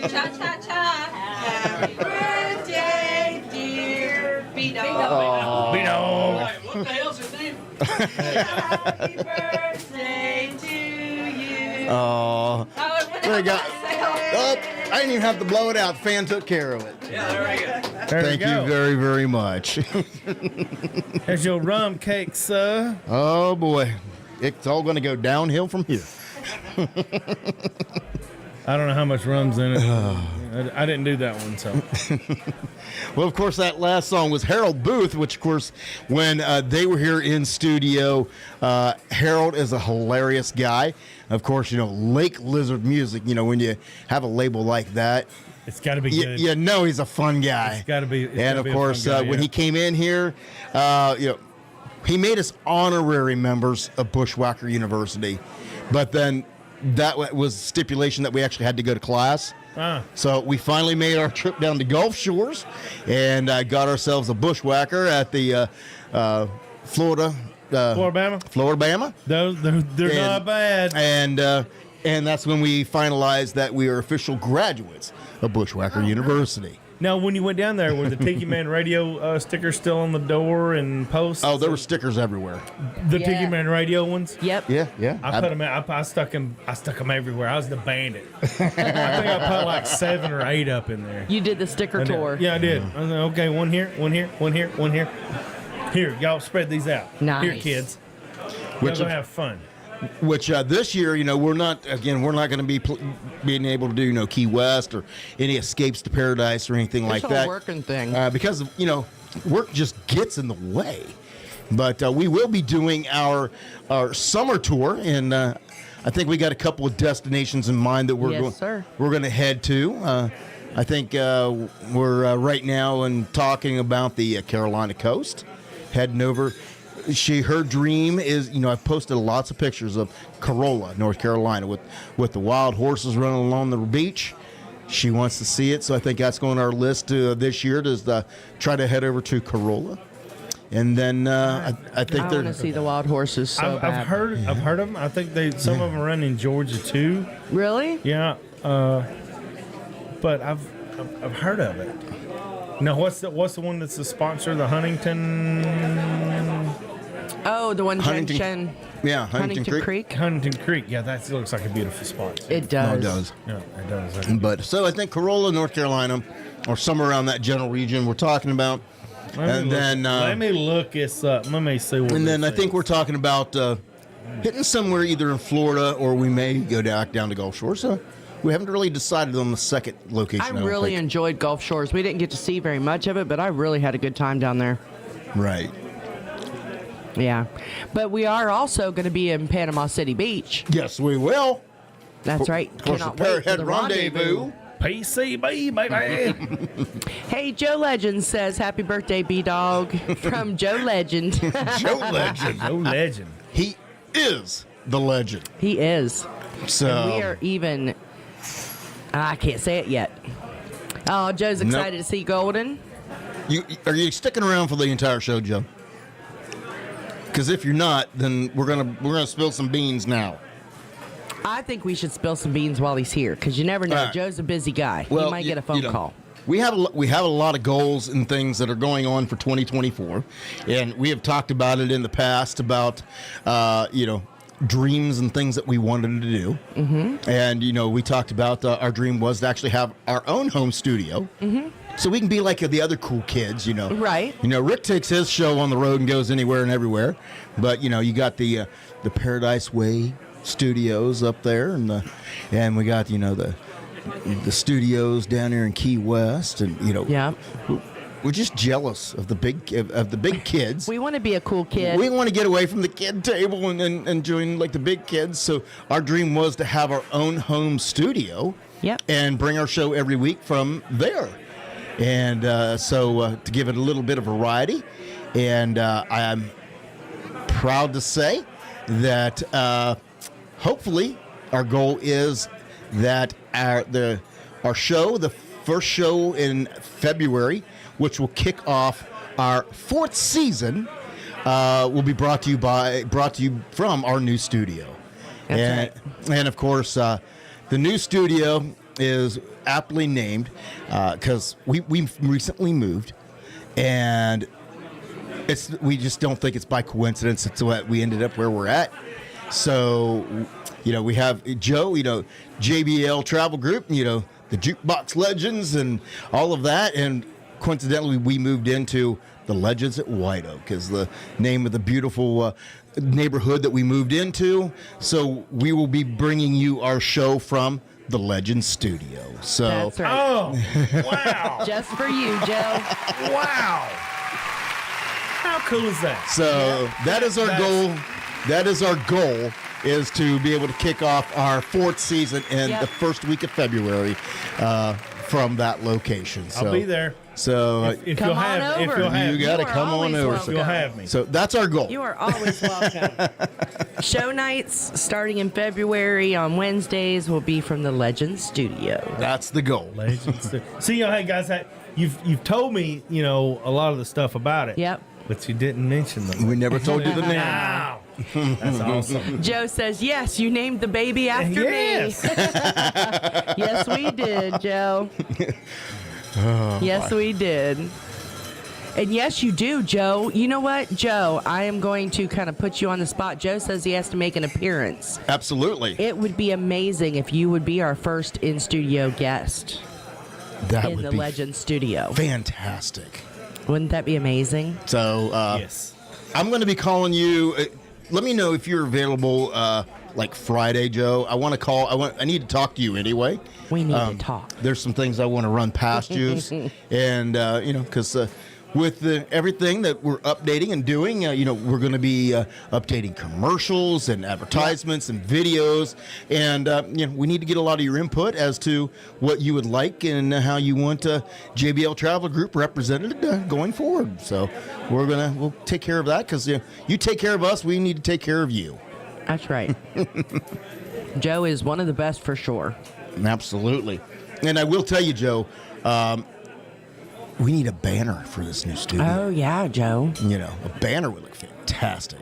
Cha-cha-cha. Happy birthday, dear B-Dawg. B-Dawg. What the hell's his name? Happy birthday to you. Oh. They got, I didn't even have to blow it out. The fan took care of it. Yeah, there we go. There Thank you go. you very, very much. There's your rum cake, sir. Oh, boy. It's all going to go downhill from here. I don't know how much rum's in it. I didn't do that one, so. Well, of course, that last song was Harold Booth, which, of course, when they were here in studio, Harold is a hilarious guy. Of course, you know, Lake Lizard Music, you know, when you have a label like that, It's got to be good. you know he's a fun guy. It's got to be. And, of course, when he came in here, you know, he made us honorary members of Bushwhacker University. But then that was stipulation that we actually had to go to class. So we finally made our trip down to Gulf Shores and got ourselves a bushwhacker at the Florida. Floribama? They're not bad. And that's when we finalized that we are official graduates of Bushwhacker University. Now, when you went down there, were the Tiki Man Radio stickers still on the door and posts? Oh, there were stickers everywhere. The Tiki Man Radio ones? Yep. Yeah. I put them. I stuck them everywhere. I was the bandit. I think I put like 7 or 8 up in there. You did the sticker tour. Yeah, I did. I was like, okay, one here, one here, one here, one here. Here, y'all spread these out. Nice. Here, kids. Y'all gonna have fun. Which this year, you know, we're not going to be being able to do, you know, Key West or any escapes to paradise or anything like whole that. working thing. Because, you know, work just gets in the way. But we will be doing our summer tour, and I think we got a couple of destinations in mind that we're going to head to. I think we're right now and talking about the Carolina coast, heading over. Her dream is, you know, I've posted lots of pictures of Corolla, North Carolina, with the wild horses running along the beach. She wants to see it, so I think that's going on our list this year to try to head over to Corolla. And then I think I want to see the wild horses so bad. I've heard of them. I think some of them run in Georgia too. Really? Yeah. But I've heard of it. Now, what's the one that's the sponsor? The Huntington. Oh, the one Huntington- Jen. Yeah, Huntington Creek. Huntington Creek. Yeah, that looks like a beautiful spot. It does. No, it does. Yeah, it does. But so I think Corolla, North Carolina, or somewhere around that general region we're talking about. Let me look this up. Let me see what. And then I think we're talking about hitting somewhere either in Florida or we may go down to Gulf Shores. So we haven't really decided on the second location. I really think. enjoyed Gulf Shores. We didn't get to see very much of it, but I really had a good time down there. Right. Yeah. But we are also going to be in Panama City Beach. Yes, we will. That's right. Of course, Cannot the wait for Parrothead the Rendezvous. PCB, baby. Hey, Joe Legend says, happy birthday, B-Dawg, from Joe Legend. Joe Legend. Joe Legend. He is the legend. He is. So And we are even, I can't say it yet. Oh, Joe's excited to see Golden. Are you sticking around for the entire show, Joe? Because if you're not, then we're gonna spill some beans now. I think we should spill some beans while he's here, because you never know. Right. Joe's a busy guy. Well, he might get a phone call. We have a lot of goals and things that are going on for 2024, and we have talked about it in the past about dreams and things that we wanted to do. Mm-hmm. And we talked about our dream was to actually have our own home studio. Mm-hmm. So we can be like the other cool kids, Right. Rick takes his show on the road and goes anywhere and everywhere, but you got the Paradise Way studios up there, and we got the studios down here in Key West, and Yeah. we're just jealous of the big kids. We want to be a cool kid. We want to get away from the kid table and join like the big kids. So our dream was to have our own home studio. Yep. And bring our show every week from there. And so to give it a little bit of variety, and I'm proud to say that hopefully, our goal is that our show, the first show in February, which will kick off our 4th season, will be brought to you from our new studio. That's right. And of course, the new studio is aptly named because we recently moved, and we just don't think it's by coincidence it's what we ended up where we're at. So, we have Joe, JBL Travel Group, the Jukebox Legends and all of that, and coincidentally we moved into the Legends at White Oak is the name of the beautiful neighborhood that we moved into. So we will be bringing you our show from the Legends studio. So That's right. Oh, wow. Just for you, Joe. Wow. How cool is that? So that is our goal. That is our goal, is to be able to kick off our 4th season in the first week of February from that location. So, I'll be there. So Come on over. You got to You are come on always over. welcome. You'll have me. So that's our goal. You are always welcome. Show nights starting in February on Wednesdays will be from the Legends studio. That's the goal. Legends. See, hey guys, you've told me a lot of the stuff about it. Yep. But you didn't mention them. We never told you the name. Wow. That's awesome. Joe says, yes, you named the baby after Yes. me. Yes, we did, Joe. Yes, we did. And yes, you do, Joe. You know what, Joe? I am going to kind of put you on the spot. Joe says he has to make an appearance. Absolutely. It would be amazing if you would be our first in-studio guest That in would the be Legend studio. fantastic. Wouldn't that be amazing? So Yes. I'm going to be calling you. Let me know if you're available like Friday, Joe. I want to call. I need to talk to you anyway. We need to talk. There's some things I want to run past you, and because with everything that we're updating and doing, we're going to be updating commercials and advertisements and videos, and we need to get a lot of your input as to what you would like and how you want JBL Travel Group represented going forward. So we'll take care of that, because you take care of us, we need to take care of you. That's right. Joe is one of the best for sure. Absolutely. And I will tell you, Joe, we need a banner for this new studio. Oh, yeah, Joe. A banner would look fantastic.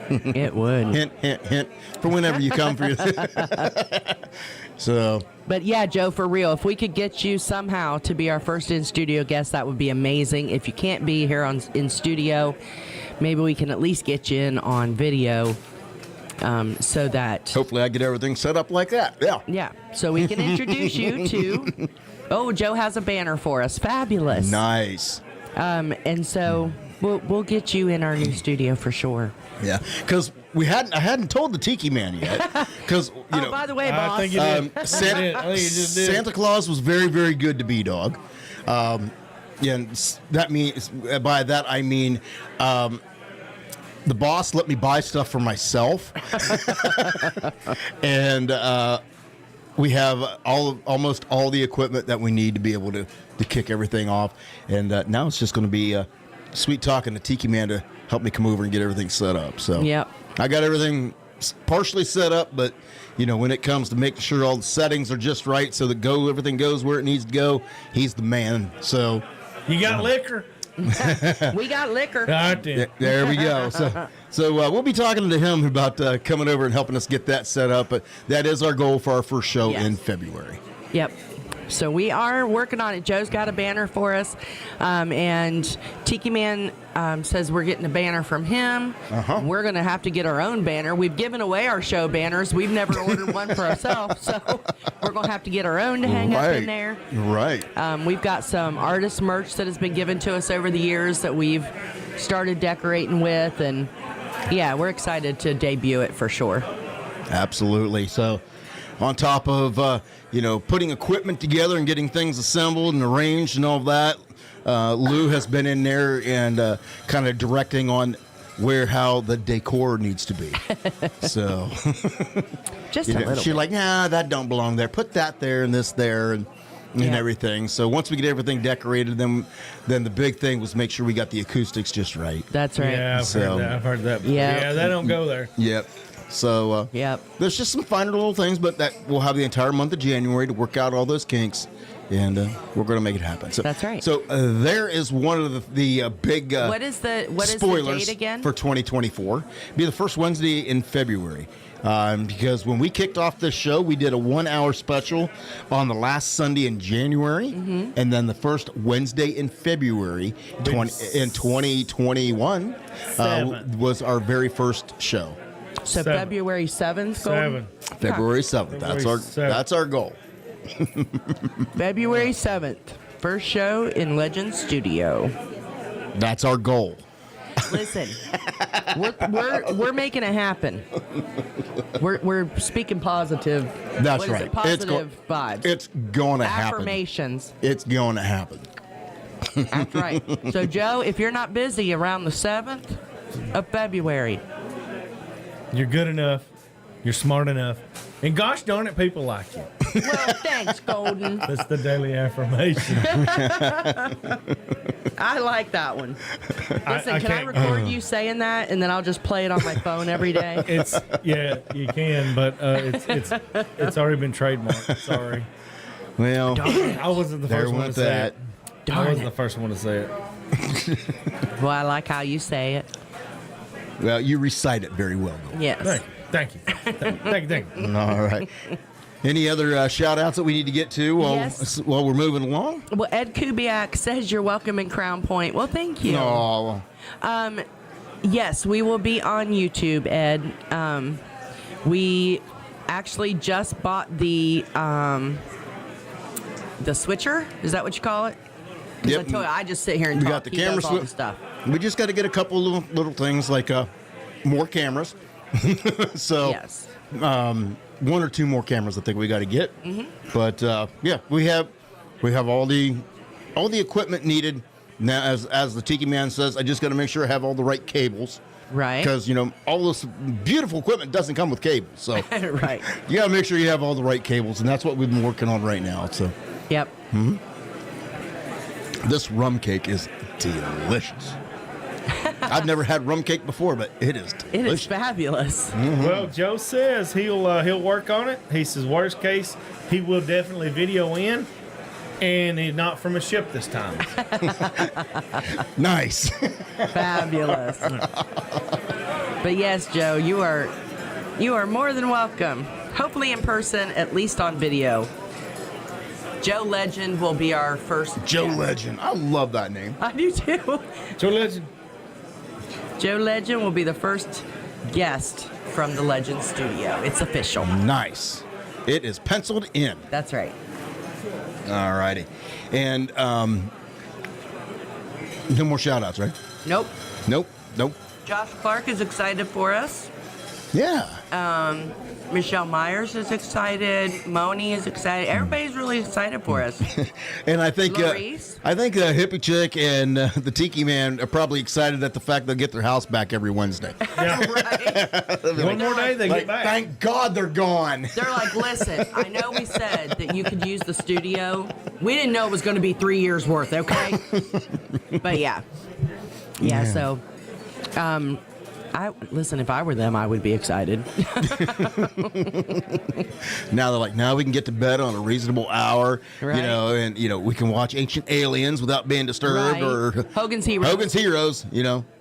It would. Hint, hint, hint, for whenever you come for your... So... But yeah, Joe, for real, if we could get you somehow to be our first in-studio guest, that would be amazing. If you can't be here in studio, maybe we can at least get you in on video, so that... Hopefully I get everything set up like that. Yeah. Yeah, so we can introduce you to... Oh, Joe has a banner for us. Fabulous. Nice. And so we'll get you in our new studio for sure. Yeah, because I hadn't told the Tiki Man yet. Because by the way, boss. I think you did. I think you just did. Santa Claus was very, very good to B-Dawg. And that means, by that I mean, the boss let me buy stuff for myself, and we have almost all the equipment that we need to be able to kick everything off. And now it's just going to be sweet talking to Tiki Man to help me come over and get everything set up. So Yep. I got everything partially set up, but when it comes to making sure all the settings are just right so that everything goes where it needs to go, he's the man. So You got liquor? We got liquor. Right then. there we go. So we'll be talking to him about coming over and helping us get that set up. But that is our goal for our first show in February. Yep. So we are working on it. Joe's got a banner for us. And Tiki Man says we're getting a banner from him. Uh-huh. We're going to have to get our own banner. We've given away our show banners. We've never ordered one for ourselves. So we're going to have to get our own to hang up in there. Right. We've got some artist merch that has been given to us over the years that we've started decorating with. And, yeah, we're excited to debut it for sure. Absolutely. So on top of, putting equipment together and getting things assembled and arranged and all of that, Lou has been in there and kind of directing on how the decor needs to be. So Just a little she's bit. like, nah, that don't belong there. Put that there and this there and everything. So once we get everything decorated, then the big thing was make sure we got the acoustics just right. That's right. Yeah, I've heard that. I've heard that. Yeah. Yeah, that don't go there. Yep. So Yep. there's just some finer little things, but that we'll have the entire month of January to work out all those kinks, and we're going to make it happen. So That's right. So there is one of the big What is the spoilers date again? for 2024. Be the first Wednesday in February. Because when we kicked off this show, we did a 1-hour special on the last Sunday in January, and then the first Wednesday in February in 2021 was our very first show. So 7. February 7th. 7. February 7th. That's our goal. February 7th. First show in Legend Studio. That's our goal. Listen, we're making it happen. We're speaking positive. That's what is right. It? Positive vibes. It's going to happen. Affirmations. It's going to happen. That's right. So Joe, if you're not busy around the 7th of February, You're good enough. You're smart enough. And gosh darn it, people like you. well, thanks, Golden. That's the daily affirmation. I like that one. Listen, can I can't- record you saying that, and then I'll just play it on my phone every day? You can, but it's already been trademarked. Sorry. Well, I wasn't the there first one to went say that. it. I wasn't the first one to say it. Well, I like how you say it. Well, you recite it very well, though. Yes. Thank you. Thank you. All right. Any other shout-outs that we need to get to while we're moving along? Well, Ed Kubiak says you're welcome in Crown Point. Well, thank you. Oh, Yes, we will be on YouTube, Ed. We actually just bought the switcher. Is that what you call it? 'Cause Yep. I told you, I just sit here and We talk. got the He camera does all the switch. stuff. We just got to get a couple little things like more cameras. So Yes. 1 or 2 more cameras I think we got to get. But yeah, we have all the equipment needed. Now, as the Tiki Man says, I just got to make sure I have all the right cables. Right. Because, all this beautiful equipment doesn't come with cables. So Right. you got to make sure you have all the right cables. And that's what we've been working on right now. So Yep. this rum cake is delicious. I've never had rum cake before, but it is delicious. It is fabulous. Well, Joe says he'll work on it. He says worst case he will definitely video in, and he's not from a ship this time. Nice. Fabulous. But yes, Joe, you are more than welcome. Hopefully in person, at least on video. Joe Legend will be our first Joe guest. Legend. I love that name. I do too. Joe Legend. Joe Legend will be the first guest from the Legend Studio. It's official. Nice. It is penciled in. That's right. All righty. And no more shout-outs, right? Nope. Nope. Josh Clark is excited for us. Yeah. Michelle Myers is excited. Moni is excited. Everybody's really excited for us. And I think Larice? the hippie chick and the Tiki Man are probably excited at the fact they'll get their house back every Wednesday. Right. One more day they Like, get back. thank God they're gone. They're like, listen, I know we said that you could use the studio. We didn't know it was going to be 3 years worth, okay? But yeah. So, listen, if I were them, I would be excited. Now they're like, now we can get to bed on a reasonable hour, Right. and we can watch Ancient Aliens without being disturbed, Right. or Hogan's Heroes. Hogan's Heroes.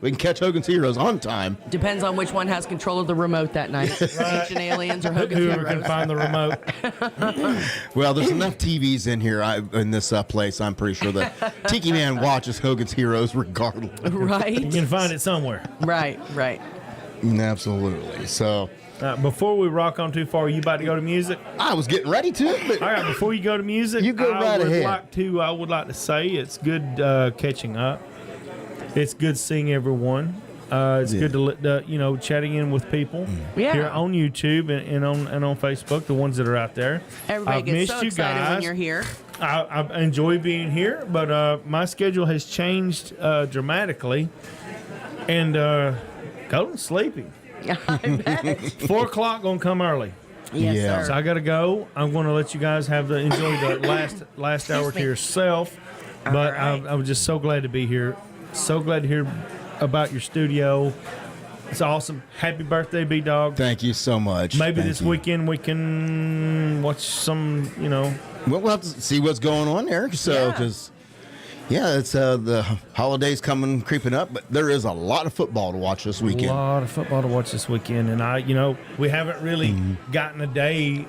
We can catch Hogan's Heroes on time. Depends on which one has control of the remote that night. Ancient Aliens or Hogan's Whoever can Heroes. find the remote. Well, there's enough TVs in here in this place. I'm pretty sure that Tiki Man watches Hogan's Heroes regardless. You Right. can find it somewhere. Right. Absolutely. So Before we rock on too far, you about to go to music? I was getting ready to, but All right, before you go to music, You go right ahead. I would like to say it's good catching up. It's good seeing everyone. It's good to chatting in with people Yeah. here on YouTube and on Facebook, the ones that are out there. Everybody I've gets missed so you excited guys. when you're here. I enjoy being here, but my schedule has changed dramatically, and going sleeping. I bet. 4 o'clock gonna come early. Yes, Yeah. So sir. I gotta go. I'm gonna let you guys enjoy the last hour to me. yourself. But right. I was just so glad to be here. So glad to hear about your studio. It's awesome. Happy birthday, B-Dawg. Thank you so much. Maybe Thank this you. weekend we can watch some, We'll have to see what's going on there. So, because, it's the holidays creeping up, but there is a lot of football to watch this weekend. A lot of football to watch this weekend. And we haven't really gotten a day,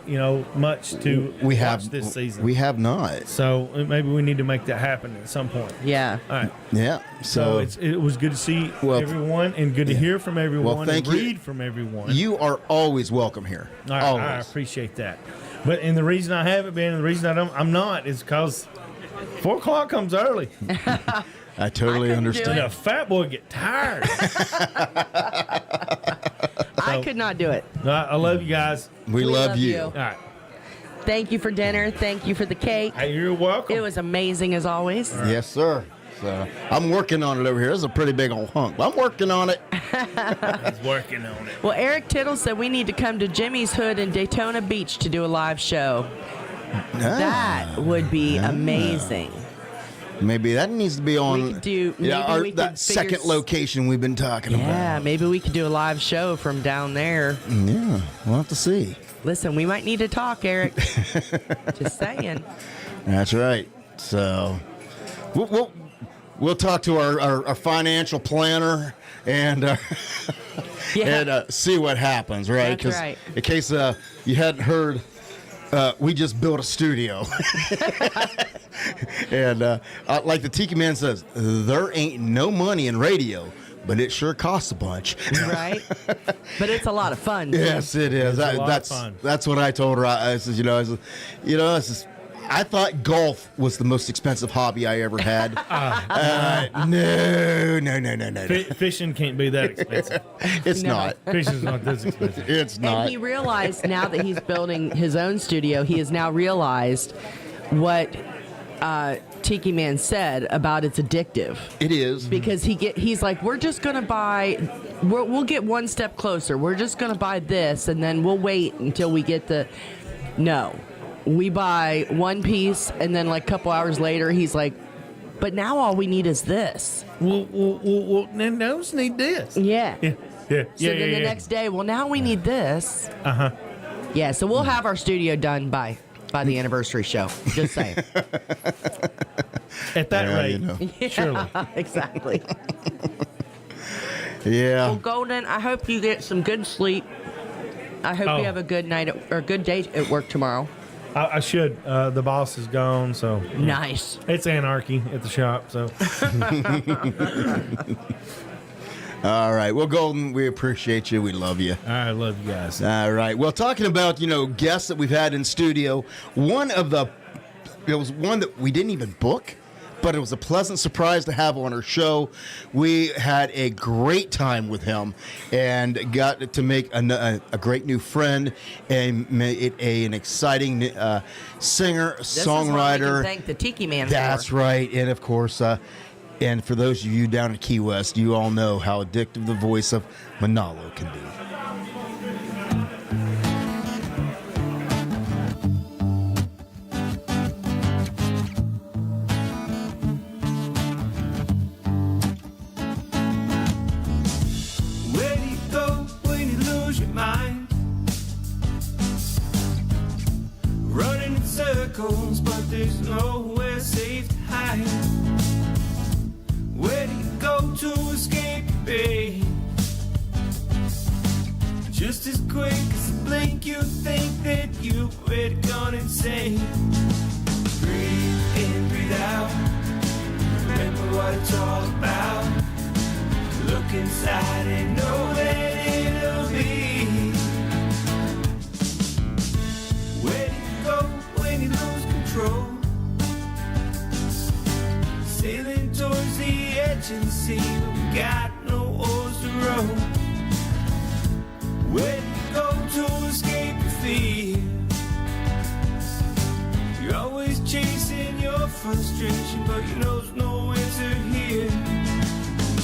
much to watch this season. We have not. So maybe we need to make that happen at some point. Yeah. All right. Yeah. So it was good to see everyone and good to hear from everyone and read from everyone. You are always welcome here. Always. I appreciate that. And the reason I haven't been, and the reason I'm not, is because 4 o'clock comes early. I totally understand. A fat boy get tired. I could not do it. I love you guys. We love you. All right. Thank you for dinner. Thank you for the cake. Hey, you're welcome. It was amazing as always. Right. Yes, sir. So I'm working on it over here. It's a pretty big old hunk, but I'm working on it. He's working on it. Well, Eric Tittle said we need to come to Jimmy's Hood in Daytona Beach to do a live show. That would be amazing. Maybe that needs to be on. We could do that second location we've been talking about. Yeah, maybe we could do a live show from down there. Yeah, we'll have to see. Listen, we might need to talk, Eric. Just saying. That's right. So we'll talk to our financial planner and see what happens, right? That's right. In case you hadn't heard, we just built a studio. And like the Tiki Man says, there ain't no money in radio, but it sure costs a bunch. Right? But it's a lot of fun. Yes, it is. That's fun. That's what I told her. I said, I thought golf was the most expensive hobby I ever had. No. Fishing can't be that expensive. It's not. Fishing's not this expensive. It's not. And he realized now that he's building his own studio, he has now realized what Tiki Man said about it's addictive. It is. Because he's like, we're just going to we'll get one step closer. We're just going to buy this, and then we'll wait until we get No. We buy one piece, and then like a couple hours later, he's like, but now all we need is this. Well, then those need this. Yeah. Yeah. So then the next day, well, now we need this. Uh-huh. Yeah, so we'll have our studio done by the anniversary show. Just saying. At that rate, surely. Exactly. Yeah. Well, Golden, I hope you get some good sleep. I hope you have a good night or good day at work tomorrow. I should. The boss is gone, so nice. It's anarchy at the shop. So. All right. Well, Golden, we appreciate you. We love you. I love you guys. All right. Well, talking about guests that we've had in studio, it was one that we didn't even book, but it was a pleasant surprise to have on our show. We had a great time with him and got to make a great new friend and made it an exciting singer, songwriter. This is what we can thank the Tiki Man for. That's right. And, of course, and for those of you down in Key West, you all know how addictive the voice of Manalo can be. Where do you go when you lose your mind? Running in circles, but there's nowhere safe to hide. Where do you go to escape the pain? Just as quick as a blink, you think that you've already gone insane. Breathe in, breathe out. Remember what it's all about. Look inside and know that it'll be. Where do you go when you lose control? Sailing towards the edge and sea, but we got no oars to row. Where do you go to escape the fear? You're always chasing your frustration, but you know there's no answer here.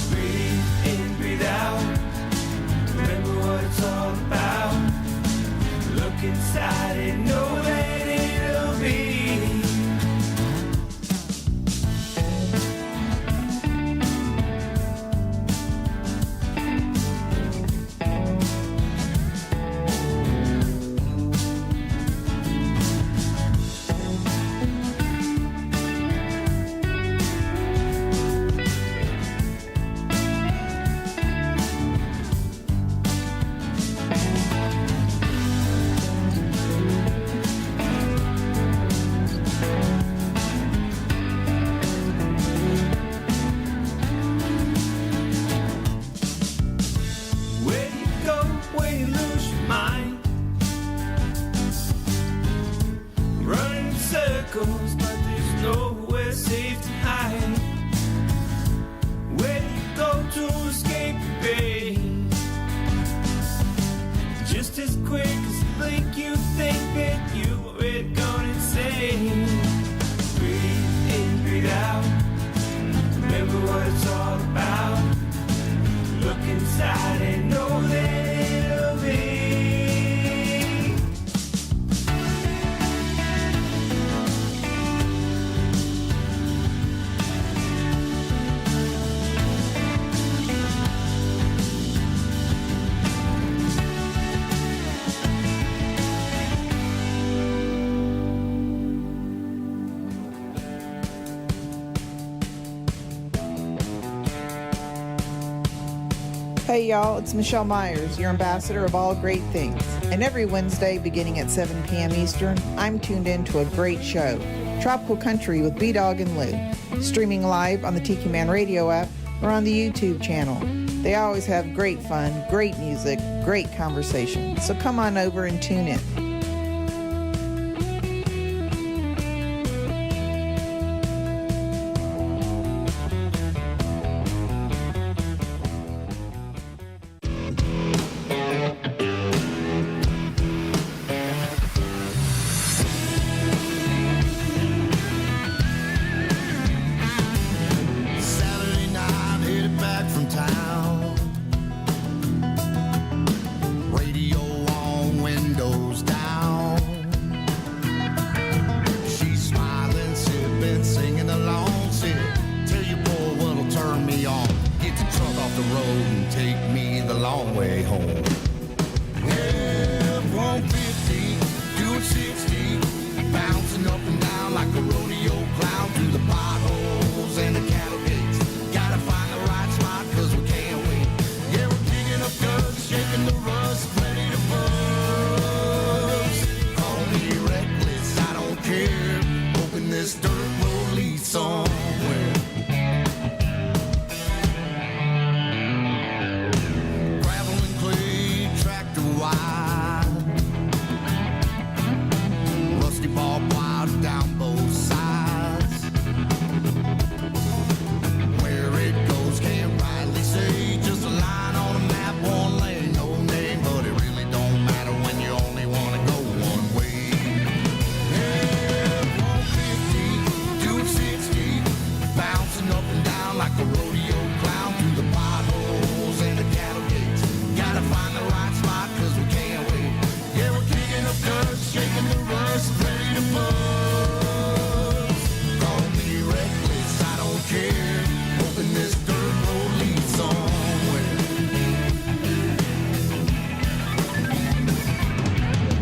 Breathe in, breathe out. Remember what it's all about. Look inside and know that it'll be. Hey y'all, it's Michelle Myers, your ambassador of all great things. And every Wednesday beginning at 7 p.m. Eastern, I'm tuned in to a great show, Tropical Country with B-Dawg and Lou, streaming live on the Tiki Man Radio app or on the YouTube channel. They always have great fun, great music, great conversation. So come on over and tune in. Saturday night, headed back from town. Radio on, windows down. She's smiling, sipping, singing along. Said, tell your boy what'll turn me on. Get the truck off the road and take me the long way home. F-150, doing 60, bouncing up and down like a rodeo clown through the potholes and the cattle gates. Gotta find the right spot 'cause we can't wait. Yeah, we're kicking up dust, shaking the rust, ready to buzz. Call me reckless, I don't care. Hoping this dirt road leads somewhere. Gravel and clay, tractor wide. Rusty barbed wire down both sides. Where it goes can't rightly say. Just a line on a map, one lane, no name. But it really don't matter when you only want to go one way. F-150, doing 60, bouncing up and down like a rodeo clown through the potholes and the cattle gates. Gotta find the right spot 'cause we can't wait. Yeah, we're kicking up dust, shaking the rust, ready to buzz. Call me reckless, I don't care. Hoping this dirt road leads somewhere.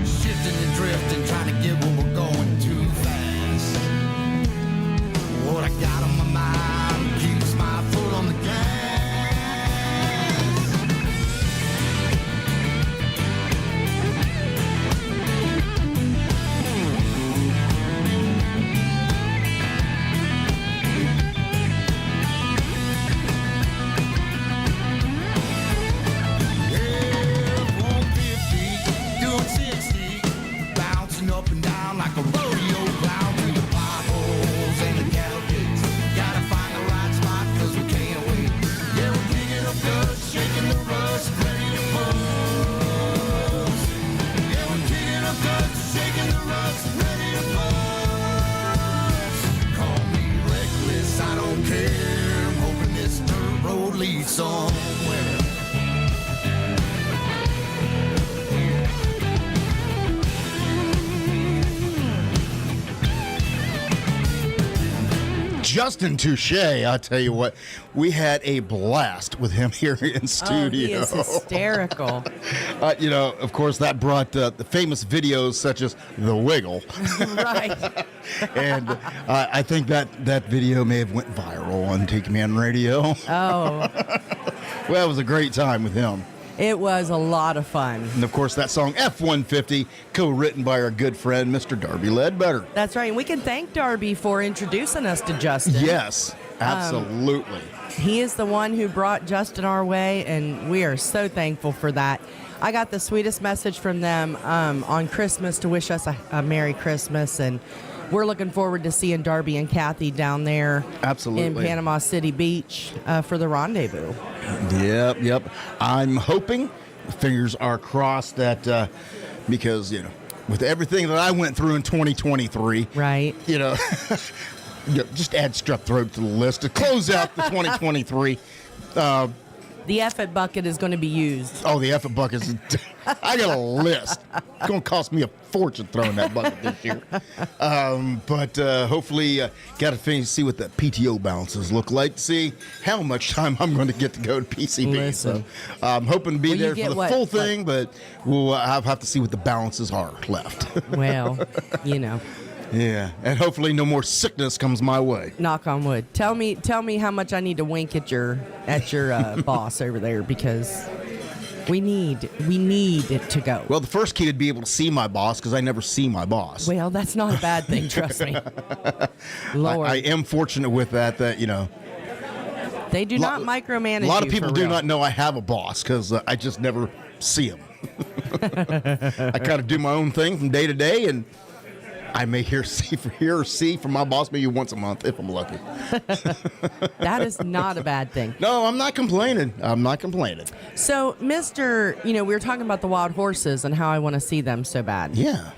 Shifting and drifting, trying to get where we're going too fast. What I got on my mind keeps my foot on the gas. F-150, doing 60, bouncing up and down like a rodeo clown through the potholes and the cattle gates. Gotta find the right spot 'cause we can't wait. Yeah, we're kicking up dust, shaking the rust, ready to buzz. Yeah, we're kicking up dust, shaking the rust, ready to buzz. Call me reckless, I don't care. I'm hoping this dirt road leads somewhere. Justin Touche, I tell you what, we had a blast with him here in studio. Oh, he is hysterical. You know, of course, that brought the famous videos such as The Wiggle. Right. And I think that video may have went viral on Tiki Man Radio. Oh, Well, it was a great time with him. it was a lot of fun. And, of course, that song F-150, co-written by our good friend, Mr. Darby Ledbetter. That's right. And we can thank Darby for introducing us to Justin. Yes, absolutely. He is the one who brought Justin our way, and we are so thankful for that. I got the sweetest message from them on Christmas to wish us a Merry Christmas, and we're looking forward to seeing Darby and Kathy down there Absolutely. in Panama City Beach for the rendezvous. Yep. I'm hoping, fingers are crossed, that because, you know, with everything that I went through in 2023, Right. you know, just add strep throat to the list to close out the 2023. The effort bucket is going to be used. Oh, the effort bucket is. I got a list. It's going to cost me a fortune throwing that bucket this year. But hopefully, got to see what the PTO balances look like. See how much time I'm going to get to go to PCB. Listen. So I'm hoping to be Well, you there get for the what, full thing, but we'll have to see what the balances are left. Well, you know. Yeah, and hopefully no more sickness comes my way. Knock on wood. Tell me how much I need to wink at your boss over there, because we need it to go. Well, the first key would be able to see my boss, because I never see my boss. Well, that's not a bad thing, trust me. Lord. I am fortunate with that, they do not micromanage you. A lot of people for do real. not know I have a boss, because I just never see him. I kind of do my own thing from day to day, and I may hear or see from my boss maybe once a month if I'm lucky. That is not a bad thing. No, I'm not complaining. So, we were talking about the wild horses and how I want to see them so bad. Yeah.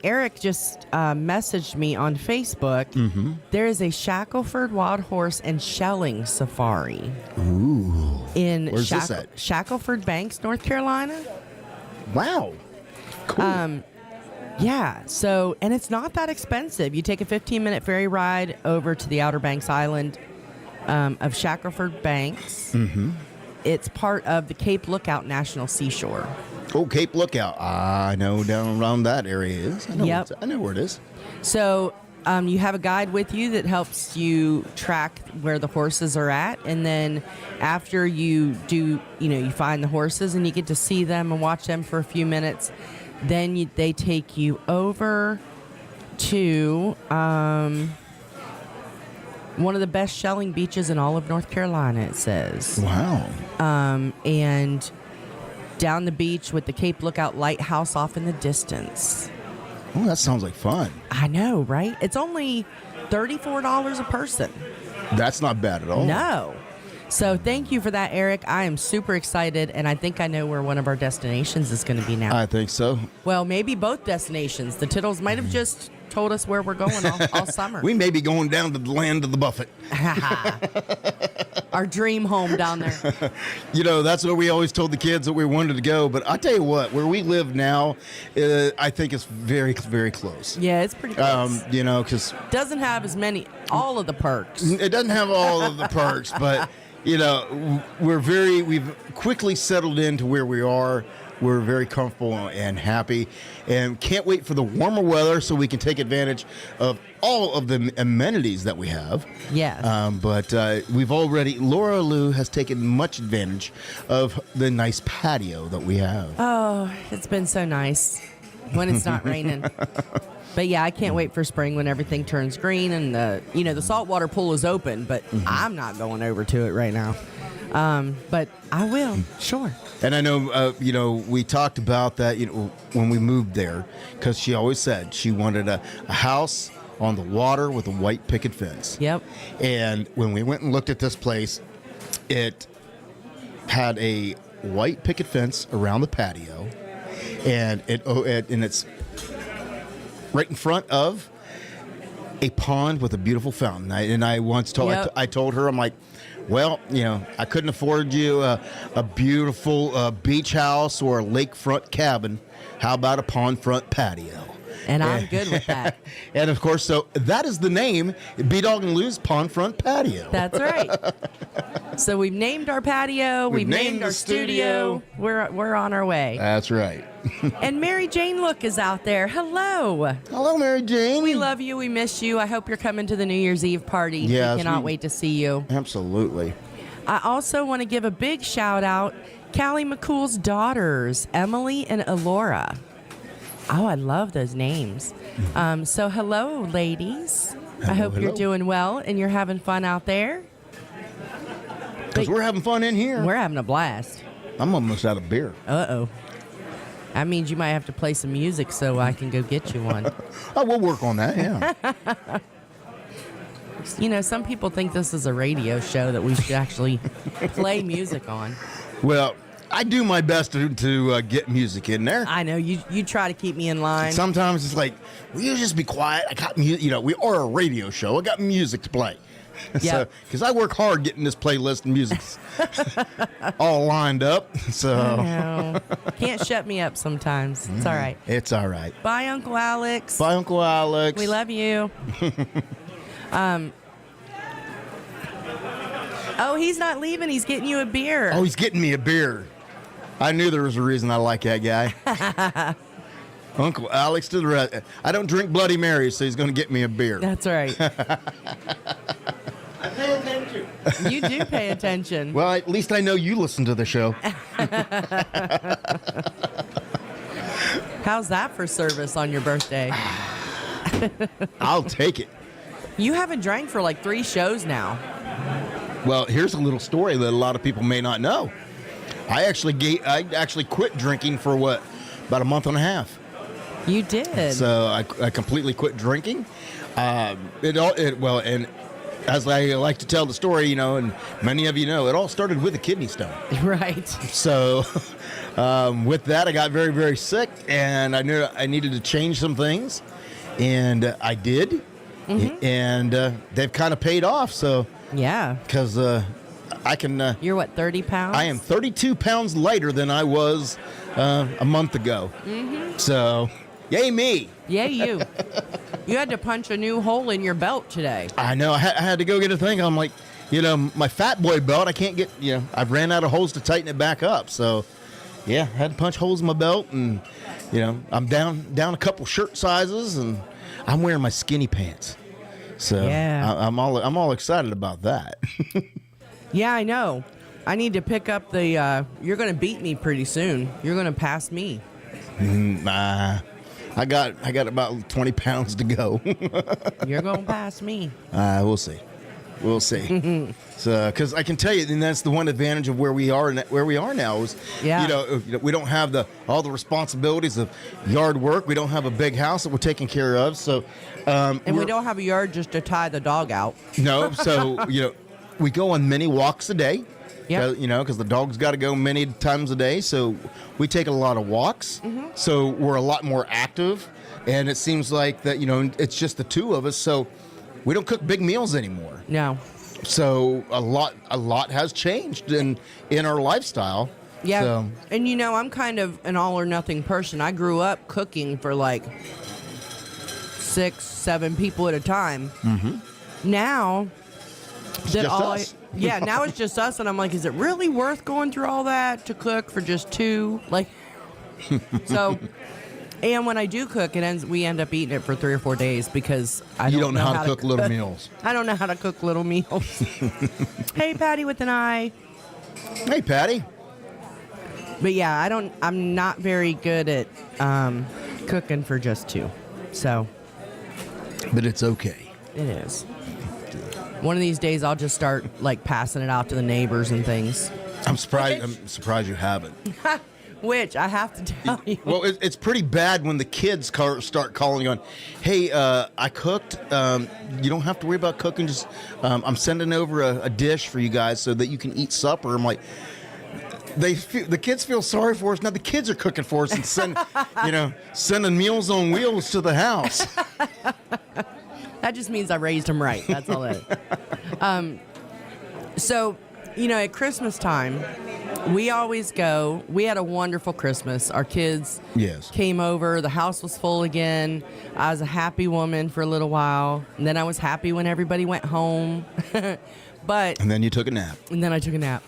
Eric just messaged me on Facebook. Mm-hmm. There is a Shackleford wild horse and shelling safari. Ooh. Where's this at? Shackleford Banks, North Carolina. Wow. Cool. Yeah, so, and it's not that expensive. You take a 15-minute ferry ride over to the Outer Banks Island of Shackleford Banks. Mm-hmm. It's part of the Cape Lookout National Seashore. Oh, Cape Lookout. I know down around that area is. I know where it is. So you have a guide with you that helps you track where the horses are at. And then after you do, you find the horses and you get to see them and watch them for a few minutes. Then they take you over to one of the best shelling beaches in all of North Carolina, it says. Wow. And down the beach with the Cape Lookout Lighthouse off in the distance. Oh, that sounds like fun. I know, right? It's only $34 a person. That's not bad at all. No. So thank you for that, Eric. I am super excited, and I think I know where one of our destinations is going to be now. I think so. Well, maybe both destinations. The Tittles might have just told us where we're going all summer. We may be going down to the land of the Buffett. Our dream home down there. That's what we always told the kids that we wanted to go. But I tell you what, where we live now, I think it's very, very close. Yeah, it's pretty close. Because doesn't have all of the perks. It doesn't have all of the perks, but we've quickly settled into where we are. We're very comfortable and happy, and can't wait for the warmer weather so we can take advantage of all of the amenities that we have. Yes. But Laura Lou has taken much advantage of the nice patio that we have. Oh, it's been so nice when it's not raining. But yeah, I can't wait for spring when everything turns green and the saltwater pool is open, but I'm not going over to it right now. But I will, sure. And I know, we talked about that, when we moved there, because she always said she wanted a house on the water with a white picket fence. Yep. And when we went and looked at this place, it had a white picket fence around the patio, and it's right in front of a pond with a beautiful fountain. I once told I told her, I'm like, well, I couldn't afford you a beautiful beach house or a lakefront cabin. How about a pond front patio? And I'm good with that. And of course, so that is the name, B-Dawg and Lou's Pond Front Patio. That's right. So we've named our patio. We've named our studio. We're on our way. That's right. And Mary Jane Look is out there. Hello. Hello, Mary Jane. We love you. We miss you. I hope you're coming to the New Year's Eve party. Yes, we cannot wait to see you. Absolutely. I also want to give a big shout out, Callie McCool's daughters, Emily and Elora. Oh, I love those names. So hello, ladies. I hope you're doing well and you're having fun out there. Because we're having fun in here. We're having a blast. I'm almost out of beer. Uh-oh. That means you might have to play some music so I can go get you one. Oh, we'll work on that, yeah. Some people think this is a radio show that we should actually play music on. Well, I do my best to get music in there. I know. You try to keep me in line. Sometimes it's like, will you just be quiet? I got music. We are a radio show. I got music to play. Yeah. Because I work hard getting this playlist and music all lined up. So I know. Can't shut me up sometimes. It's all right. It's all right. Bye, Uncle Alex. Bye, Uncle Alex. We love you. Oh, he's not leaving. He's getting you a beer. Oh, he's getting me a beer. I knew there was a reason I like that guy. Uncle Alex to the rest. I don't drink Bloody Marys, so he's going to get me a beer. That's right. I pay attention. You do pay attention. Well, at least I know you listen to the show. How's that for service on your birthday? I'll take it. You haven't drank for like 3 shows now. Well, here's a little story that a lot of people may not know. I actually quit drinking for about a month and a half. You did. So I completely quit drinking. And as I like to tell the story, and many of you know, it all started with a kidney stone. Right. So with that, I got very, very sick, and I knew I needed to change some things, and I did. Mm-hmm. And they've kind of paid off. So yeah, because I can. You're what, 30 pounds? I am 32 pounds lighter than I was a month ago. Mm-hmm. So, yay me. Yay you. You had to punch a new hole in your belt today. I know. I had to go get a thing. I'm like, my fat boy belt, I can't get, I've ran out of holes to tighten it back up. So, yeah, I had to punch holes in my belt, and, I'm down a couple shirt sizes, and I'm wearing my skinny pants. So, yeah. I'm all excited about that. Yeah, I know. I need to pick up the, you're going to beat me pretty soon. You're going to pass me. I got about 20 pounds to go. You're going to pass me. We'll see. We'll see. So, because I can tell you, and that's the one advantage of where we are now is, we don't have all the responsibilities of yard work. We don't have a big house that we're taking care of. So, and we don't have a yard just to tie the dog out. No. So, we go on many walks a day. Yeah. Because the dog's got to go many times a day. So we take a lot of walks. Mm-hmm. So we're a lot more active. And it seems like that, it's just the two of us. So we don't cook big meals anymore. No. So a lot has changed in our lifestyle. Yeah. So. And, I'm kind of an all or nothing person. I grew up cooking for like 6, 7 people at a time. Mm-hmm. Now that now it's just us, and I'm like, is it really worth going through all that to cook for just 2? Like, so, and when I do cook, we end up eating it for 3 or 4 days because I don't know how to cook little meals. I don't know how to cook little meals. Hey, Patty with an I. Hey, Patty. But yeah, I'm not very good at cooking for just 2. So. But it's okay. It is. One of these days, I'll just start like passing it out to the neighbors and things. I'm surprised you haven't. Which I have to tell you. Well, it's pretty bad when the kids start calling you on. Hey, I cooked. You don't have to worry about cooking. Just I'm sending over a dish for you guys so that you can eat supper. I'm like, the kids feel sorry for us. Now the kids are cooking for us and sending Meals on Wheels to the house. That just means I raised them right. That's all it is. So, at Christmas time, we always go. We had a wonderful Christmas. Our kids came over. The house was full again. I was a happy woman for a little while. And then I was happy when everybody went home. And then you took a nap. And then I took a nap.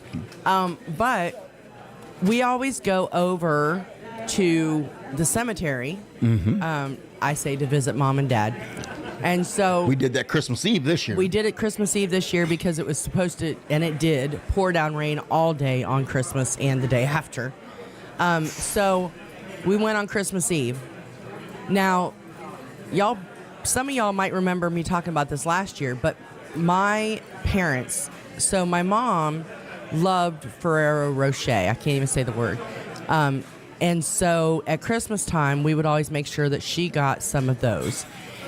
But we always go over to the cemetery. Mm-hmm. I say to visit Mom and Dad. And so we did that Christmas Eve this year. We did it Christmas Eve this year because it was supposed to, and it did, pour down rain all day on Christmas and the day after. So we went on Christmas Eve. Now, some of y'all might remember me talking about this last year, but my parents, so my mom loved Ferrero Rocher. I can't even say the word. And so at Christmas time, we would always make sure that she got some of those.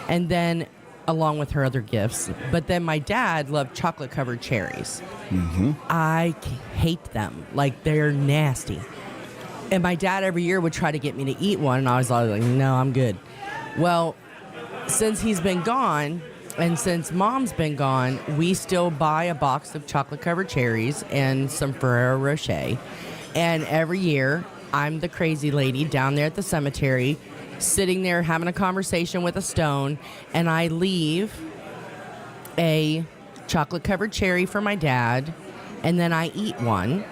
And then, along with her other gifts. But then my dad loved chocolate-covered cherries. Mm-hmm. I hate them. Like, they're nasty. And my dad every year would try to get me to eat one, and I was always like, no, I'm good. Well, since he's been gone, and since Mom's been gone, we still buy a box of chocolate-covered cherries and some Ferrero Rocher. And every year, I'm the crazy lady down there at the cemetery, sitting there having a conversation with a stone, and I leave a chocolate-covered cherry for my dad, and then I eat one,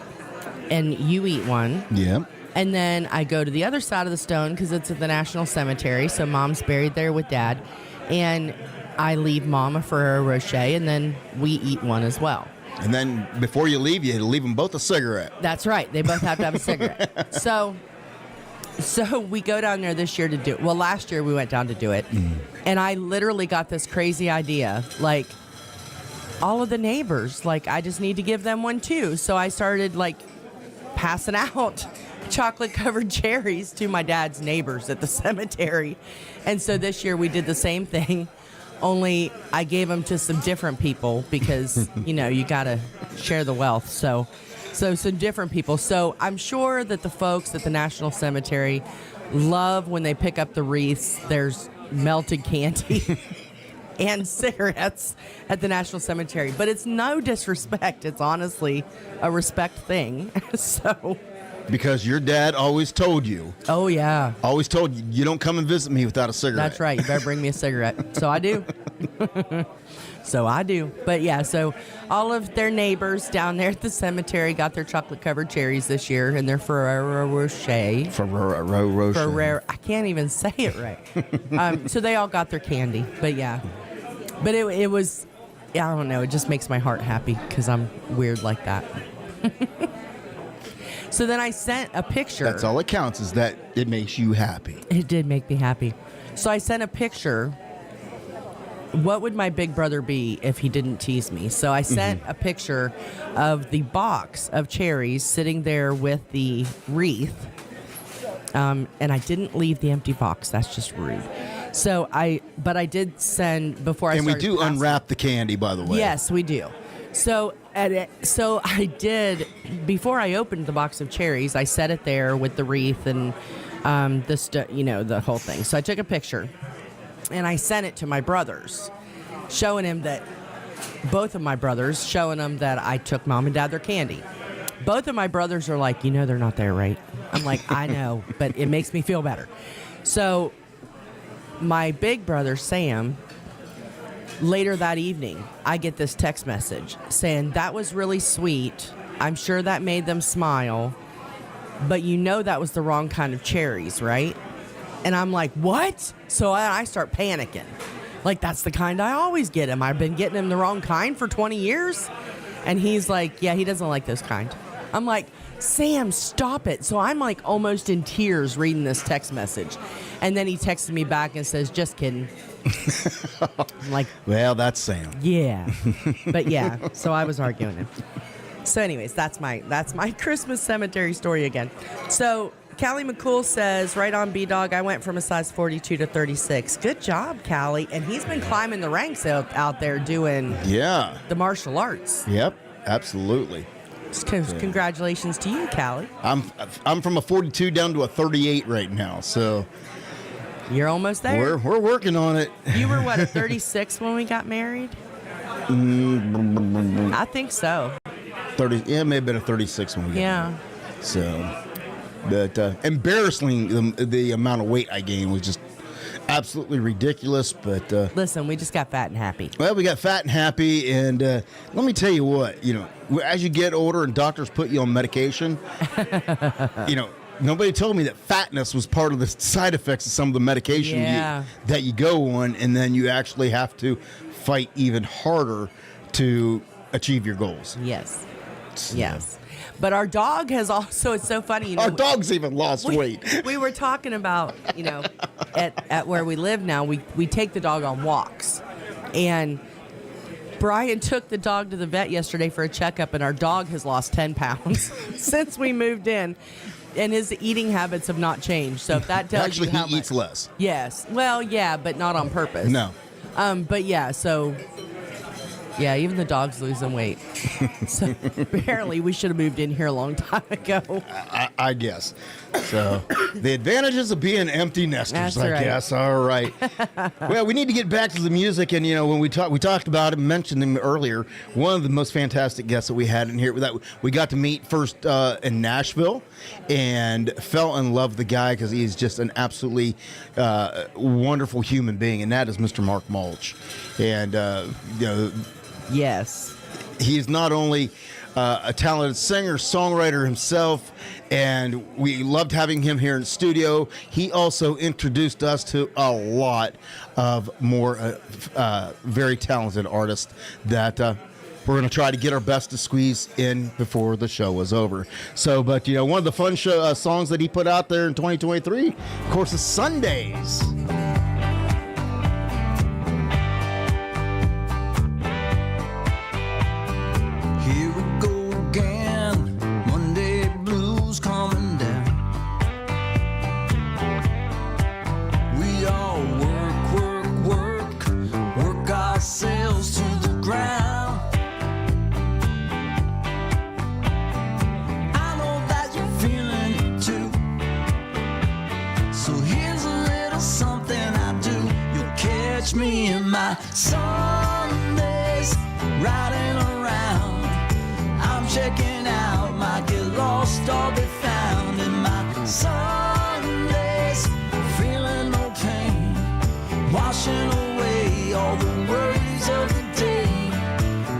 and you eat one. Yeah. And then I go to the other side of the stone because it's at the National Cemetery. So Mom's buried there with Dad. And I leave Mom a Ferrero Rocher, and then we eat one as well. And then before you leave, you had to leave them both a cigarette. That's right. They both have to have a cigarette. So we go down there this year to do it. Well, last year we went down to do it. And I literally got this crazy idea. Like, all of the neighbors, like, I just need to give them one too. So I started, like, passing out chocolate-covered cherries to my dad's neighbors at the cemetery. And so this year we did the same thing, only I gave them to some different people because, you got to share the wealth. So some different people. So I'm sure that the folks at the National Cemetery love when they pick up the wreaths. There's melted candy and cigarettes at the National Cemetery. But it's no disrespect. It's honestly a respect thing. So... Because your dad always told you. Oh, yeah. Always told you, you don't come and visit me without a cigarette. That's right. You better bring me a cigarette. So I do. But yeah, so all of their neighbors down there at the cemetery got their chocolate-covered cherries this year and their Ferrero Rocher. Ferrero Rocher. I can't even say it right. So they all got their candy. But yeah. But it was, I don't know, it just makes my heart happy because I'm weird like that. So then I sent a picture. That's all it counts, is that it makes you happy. It did make me happy. So I sent a picture. What would my big brother be if he didn't tease me? So I sent a picture of the box of cherries sitting there with the wreath. And I didn't leave the empty box. That's just rude. But I did send before I started. And we do unwrap the candy, by the way. Yes, we do. So I did, before I opened the box of cherries, I set it there with the wreath and the whole thing. So I took a picture and I sent it to my brothers, showing him that, both of my brothers, showing them that I took Mom and Dad their candy. Both of my brothers are like, they're not there, right? I'm like, I know, but it makes me feel better. So my big brother, Sam, later that evening, I get this text message saying, that was really sweet. I'm sure that made them smile, but that was the wrong kind of cherries, right? And I'm like, what? So I start panicking. Like, that's the kind I always get him. I've been getting him the wrong kind for 20 years. And he's like, yeah, he doesn't like this kind. I'm like, Sam, stop it. So I'm like almost in tears reading this text message. And then he texted me back and says, just kidding. I'm like, well, that's Sam. Yeah. But yeah, so I was arguing him. So anyways, that's my Christmas cemetery story again. So Callie McCool says, right on B-Dawg, I went from a size 42 to 36. Good job, Callie. And he's been climbing the ranks out there doing the martial arts. Yep, absolutely. Congratulations to you, Callie. I'm from a 42 down to a 38 right now, so you're almost there. We're working on it. You were what, a 36 when we got married? I think so. 30. Yeah, it may have been a 36 when we got married. So, but embarrassingly, the amount of weight I gained was just absolutely ridiculous. But listen, we just got fat and happy. Well, we got fat and happy, and let me tell you what, as you get older and doctors put you on medication, nobody told me that fatness was part of the side effects of some of the medication that you go on, and then you actually have to fight even harder to achieve your goals. Yes. So. Yes. But our dog has also, it's so funny. Our dog's even lost weight. We were talking about, at where we live now, we take the dog on walks. And Brian took the dog to the vet yesterday for a checkup, and our dog has lost 10 pounds since we moved in. And his eating habits have not changed. So if that tells Actually, you how he eats less. Yes. Well, yeah, but not on purpose. No. But yeah, so... Yeah, even the dog's losing weight. So apparently we should have moved in here a long time ago. I guess. So the advantages of being empty nesters, I guess. All right. Well, we need to get back to the music. And, when we talked about him, mentioned him earlier, one of the most fantastic guests that we had in here that we got to meet first in Nashville and fell in love with the guy because he's just an absolutely wonderful human being. And that is Mr. Mark Mulch. And, Yes. He's not only a talented singer, songwriter himself, and we loved having him here in the studio. He also introduced us to a lot of more very talented artists that we're going to try to get our best to squeeze in before the show was over. So, but you know, one of the fun songs that he put out there in 2023, of course, is Sundays. Here we go again, Monday blues coming down. We all work ourselves to the ground. I know that you're feeling it too. So here's a little something I do. You'll catch me in my Sundays, riding around. I'm checking out, might get lost or be found in my Sundays, feeling no pain, washing away all the worries of the day.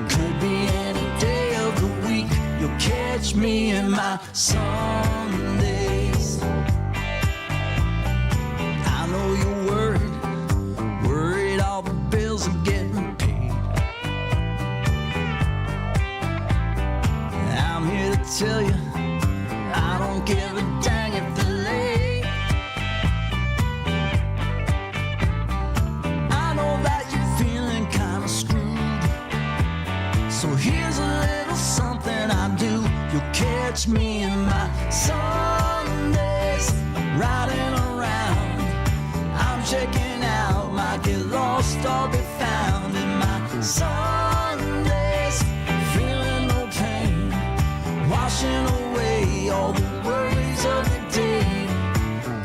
Could be any day of the week, you'll catch me in my Sundays. I know you're worried all the bills are getting paid. I'm here to tell you, I don't give a dang if they're late. I know that you're feeling kinda screwed. So here's a little something I do. You'll catch me in my Sundays, riding around. I'm checking out, might get lost or be found in my Sundays, feeling no pain, washing away all the worries of the day.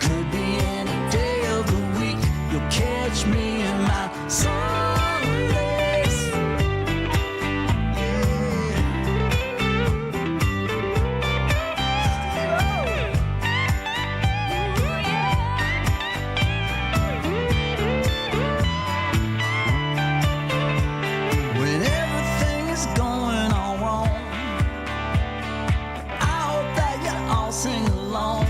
Could be any day of the week, you'll catch me in my Sundays. When everything is going all wrong, I hope that you all sing along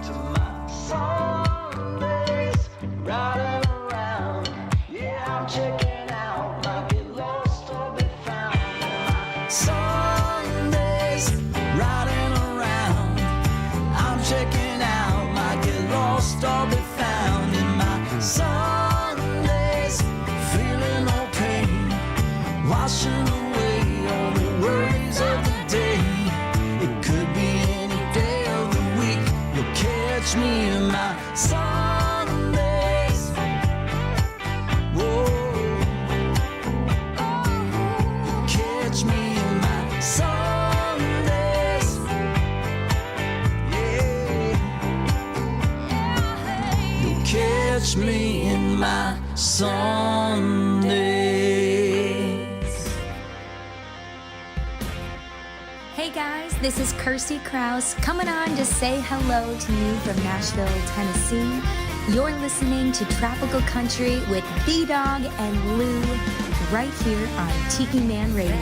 to my Sundays, riding around. Yeah, I'm checking out, might get lost or be found in my Sundays, riding around. I'm checking out, might get lost or be found in my Sundays, feeling no pain, washing away all the worries of the day. It could be any day of the week, you'll catch me in my Sundays. Whoa. You'll catch me in my Sundays. Yeah. You'll catch me in my Sundays. Hey guys, this is Kirsty Krause coming on to say hello to you from Nashville, Tennessee. You're listening to Tropical Country with B-Dawg and Lou right here on Tiki Man Radio.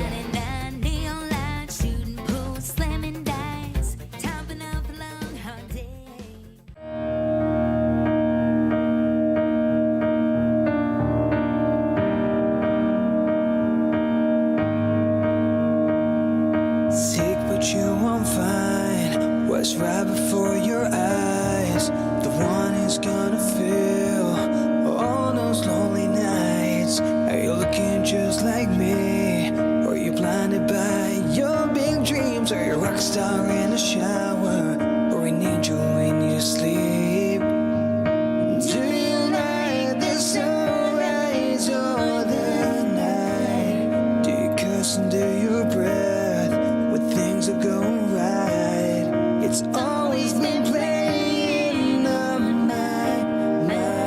Sick, but you won't find what's right before your eyes. The one who's gonna fill all those lonely nights. Are you looking just like me? Or you blinded by your big dreams? Are you a rock star in the shower? Or an angel when you sleep? Do you like the sunrise or the night? Do you curse under your breath when things are going right? It's always been playing on my mind.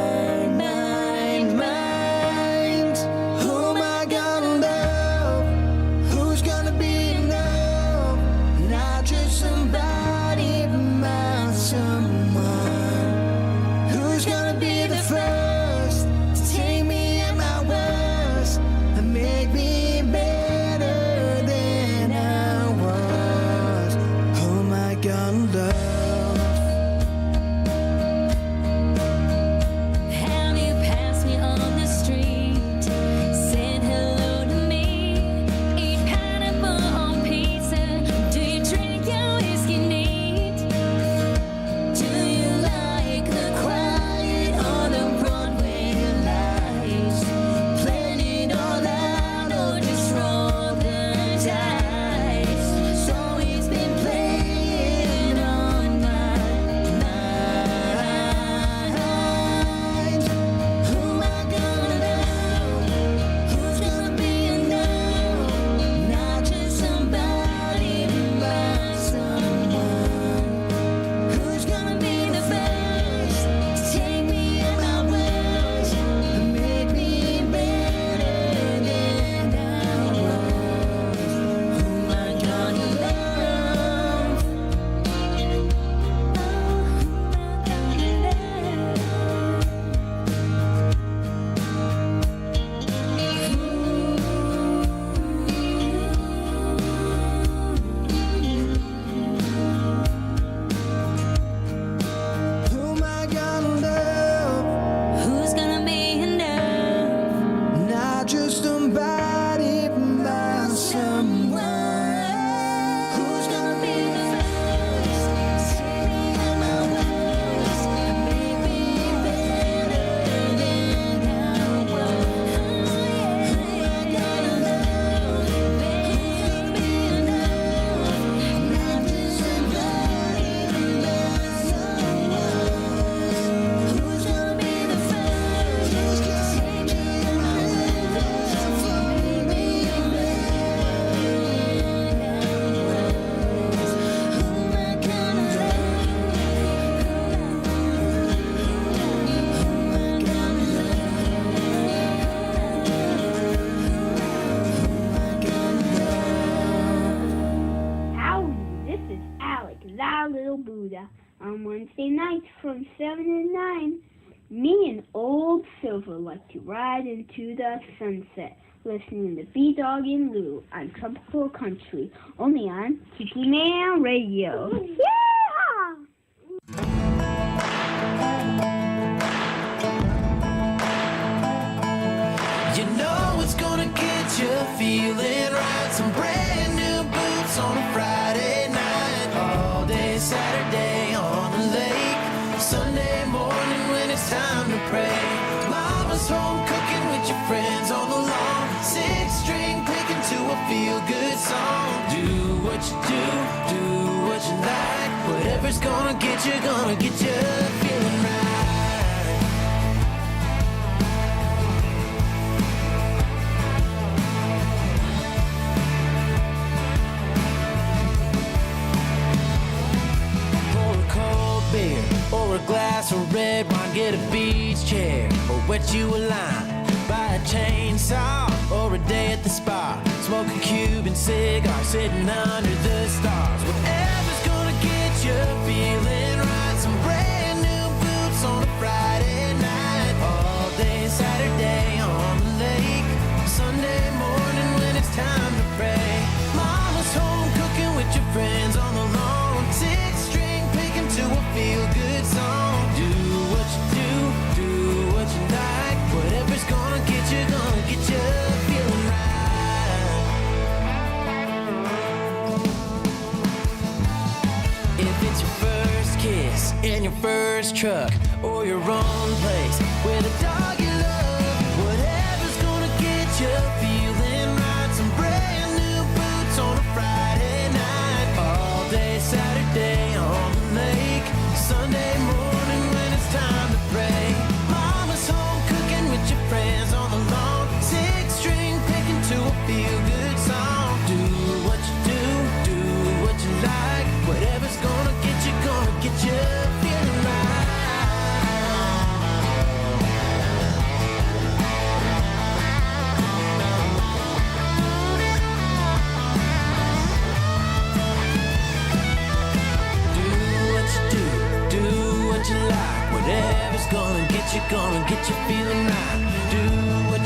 On Wednesday nights from 7 to 9, me and Old Silver like to ride into the sunset, listening to B-Dawg and Lou on Tropical Country, only on Tiki Man Radio. Yeah! You know it's gonna get you feeling right. Some brand new boots on a Friday night. All day Saturday on the lake. Sunday morning when it's time to pray. Mama's home cooking with your friends on the lawn. Six string picking to a feel-good song. Do what you do what you like. Whatever's gonna get you feeling right. Beer or a glass of red wine, get a beach chair or wet you a lime, buy a chainsaw or a day at the spa, smoke a Cuban cigar sitting under the stars. Whatever's gonna get you feeling right. Some brand new boots on a Friday night. All day Saturday on the lake. Sunday morning when it's time to pray. Mama's home cooking with your friends on the lawn. Six string picking to a feel-good song. Do what you like. Whatever's gonna get you feeling right. If it's your first kiss in your first truck or your own place with a dog you love, whatever's gonna get you feeling right. Some brand new boots on a Friday night. All day Saturday on the lake. Sunday morning when it's time to pray. Mama's home cooking with your friends on the lawn. Six string picking to a feel-good song. Do what you like. Whatever's gonna get you feeling right. Do what you like. Whatever's gonna get you feeling right. Do what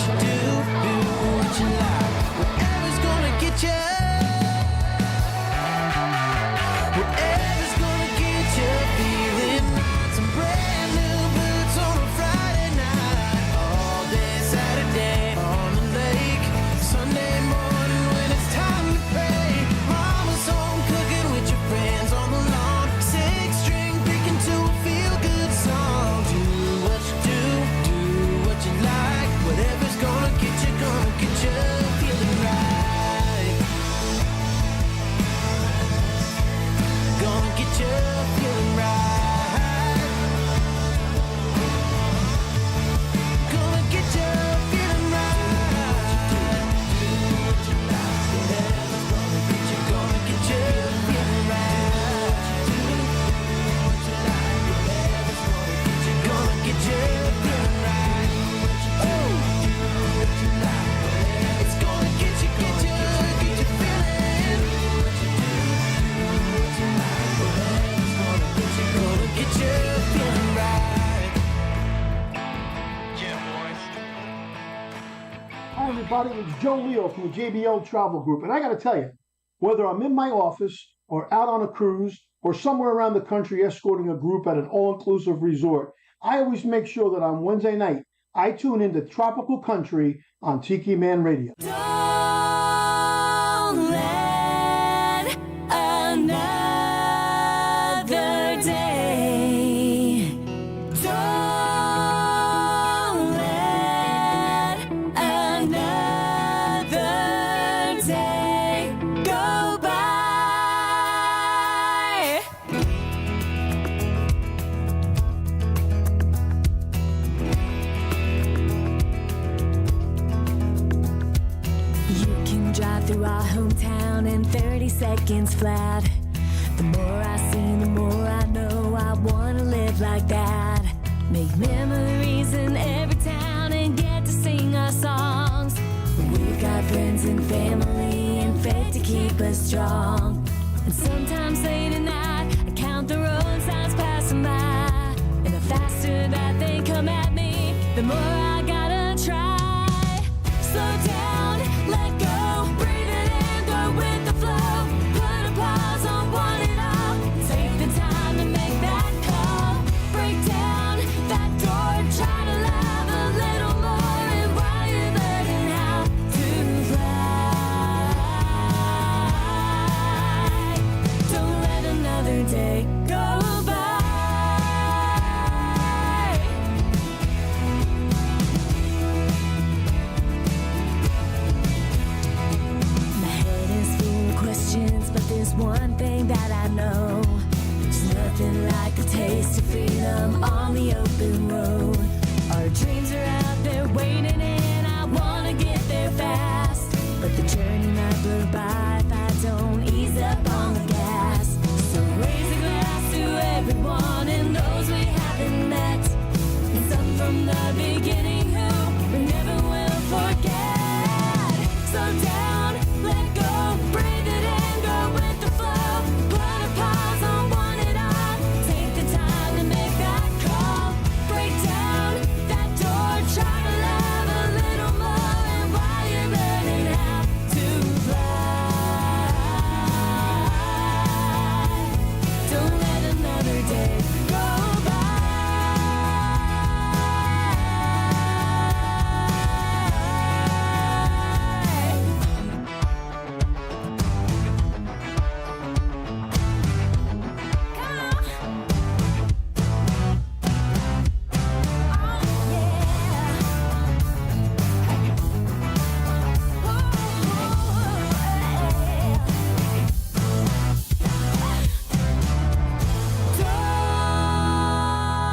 you like. Whatever's gonna get you. Whatever's gonna get you feeling right. Some brand new boots on a Friday night. All day Saturday on the lake. Sunday morning when it's time to pray. Mama's home cooking with your friends on the lawn. Six string picking to a feel-good song. Do what you like. Whatever's gonna get you feeling right. Gonna get you feeling right. Gonna get you feeling right. Do what you like. Whatever's gonna get you feeling right. Do what you like. Whatever's gonna get you feeling right. Oh, do what you like. It's gonna get you feeling. Gonna get you feeling right. Yeah, boys. Hi everybody, it's Joe Leo from the JBL Travel Group, and I got to tell you, whether I'm in my office or out on a cruise or somewhere around the country escorting a group at an all-inclusive resort, I always make sure that on Wednesday night I tune into Tropical Country on Tiki Man Radio. Don't let another day. Don't let another day go by. You can drive through our hometown in 30 seconds flat. The more I see, the more I know I wanna live like that. Make memories in every town and get to sing our songs. We've got friends and family and faith to keep us strong. And sometimes late at night, I count the road signs past faster that they come at me, the more I gotta try. Slow down, let go, breathe it in, go with the flow. Put a pause on one and all. Take the time to make that call. Break down that door, try to laugh a little more. And while you're learning how to fly, don't let another day go by. My head is full of questions, but there's one thing that I know. There's nothing like a taste of freedom on the open road. Our dreams are out there waiting and I wanna get there fast. But the journey might blow by if I don't ease up on the gas. So raise a glass to everyone and those we haven't met. And some from the beginning who we never will forget. Slow down, let go, breathe it in, go with the flow. Put a pause on one and all. Take the time to make that call. Break down that door, try to love a little more. And while you're learning how to fly, don't let another day go Don't let another day.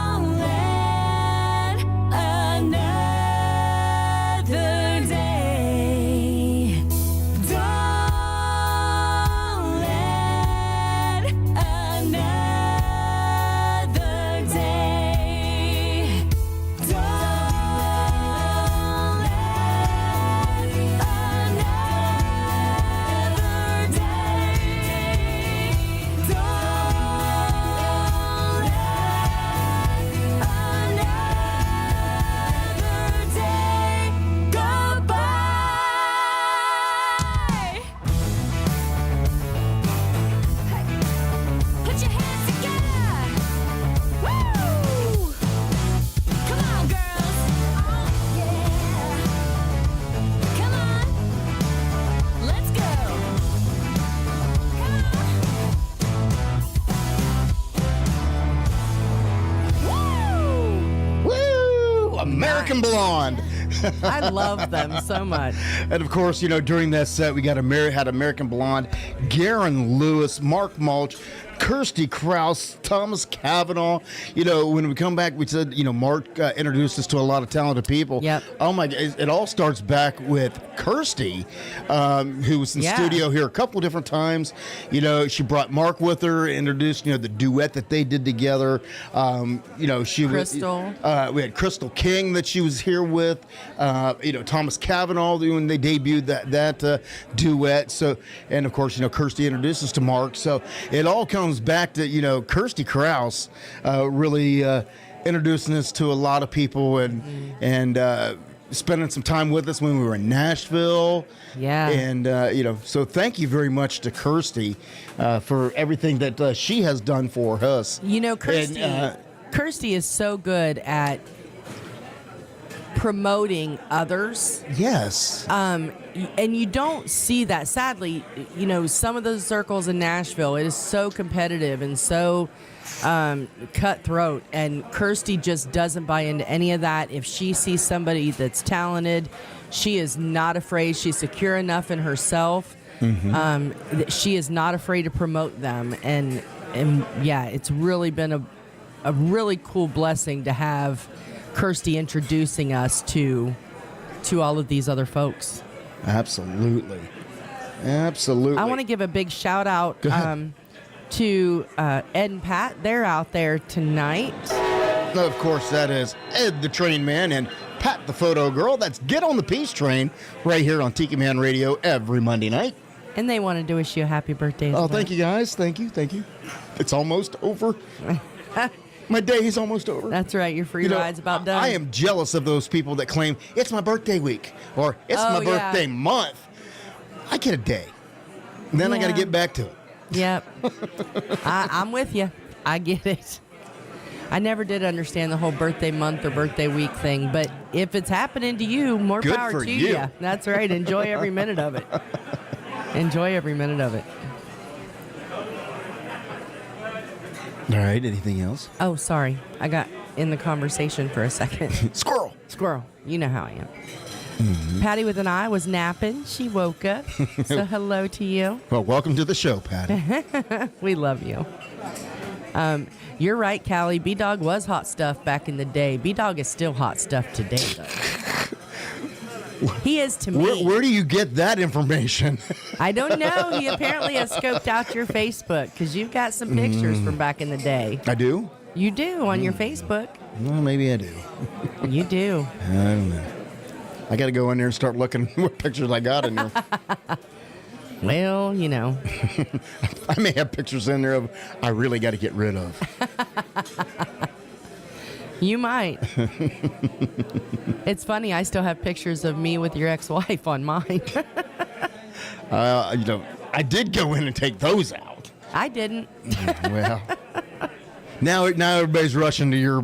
Don't let another day. Don't let another day. Go by. Put your hands together. Woo! Come on, girls. Oh, yeah. Come on. Let's go. Woo! American Blonde. I love them so much. And of course, during that set, we got had American Blonde, Garen Lewis, Mark Mulch, Kirsty Krause, Thomas Cavanaugh. When we come back, we said, Mark introduced us to a lot of talented people. Yep. Oh my God. It all starts back with Kirsty, who was in studio here a couple of different times. She brought Mark with her, introduced, the duet that they did together. She Crystal. We had Crystal King that she was here with. Thomas Cavanaugh when they debuted that duet. So, and of course, Kirsty introduced us to Mark. So it all comes back to Kirsty Krause really introducing us to a lot of people and spending some time with us when we were in Nashville. Yeah. And so thank you very much to Kirsty for everything that she has done for us. Kirsty is so good at promoting others. Yes. And you don't see that. Sadly, some of those circles in Nashville, it is so competitive and so cutthroat. And Kirsty just doesn't buy into any of that. If she sees somebody that's talented, she is not afraid. She's secure enough in herself. That she is not afraid to promote them. And yeah, it's really been a really cool blessing to have Kirsty introducing us to all of these other folks. Absolutely. I want to give a big shout out to Ed and Pat. They're out there tonight. Of course, that is Ed the Train Man and Pat the Photo Girl. That's Get on the Peace Train right here on Tiki Man Radio every Monday night. And they wanted to wish you a happy birthday as well. Thank you, guys. Thank you. It's almost over. My day is almost over. That's right. Your free ride's about done. I am jealous of those people that claim it's my birthday week or it's my birthday month. I get a day. And then I got to get back to it. Yep. I'm with you. I get it. I never did understand the whole birthday month or birthday week thing, but if it's happening to you, more Good power for to you. you. That's right. Enjoy every minute of it. Enjoy every minute of it. All right. Anything else? Oh, sorry. I got in the conversation for a second. Squirrel. Squirrel. You know how I am. Patty with an eye was napping. She woke up. So hello to you. Well, welcome to the show, Patty. We love you. You're right, Callie. B-Dawg was hot stuff back in the day. B-Dawg is still hot stuff today, though. He is to me. Where do you get that information? I don't know. He apparently has scoped out your Facebook because you've got some pictures from back in the day. I do? You do on your Facebook. Well, maybe I do. You do. I don't know. I got to go in there and start looking what pictures I got in there. Well, you know. I may have pictures in there of I really got to get rid of. You might. It's funny. I still have pictures of me with your ex-wife on mine. I did go in and take those out. I didn't. Well, now everybody's rushing to your.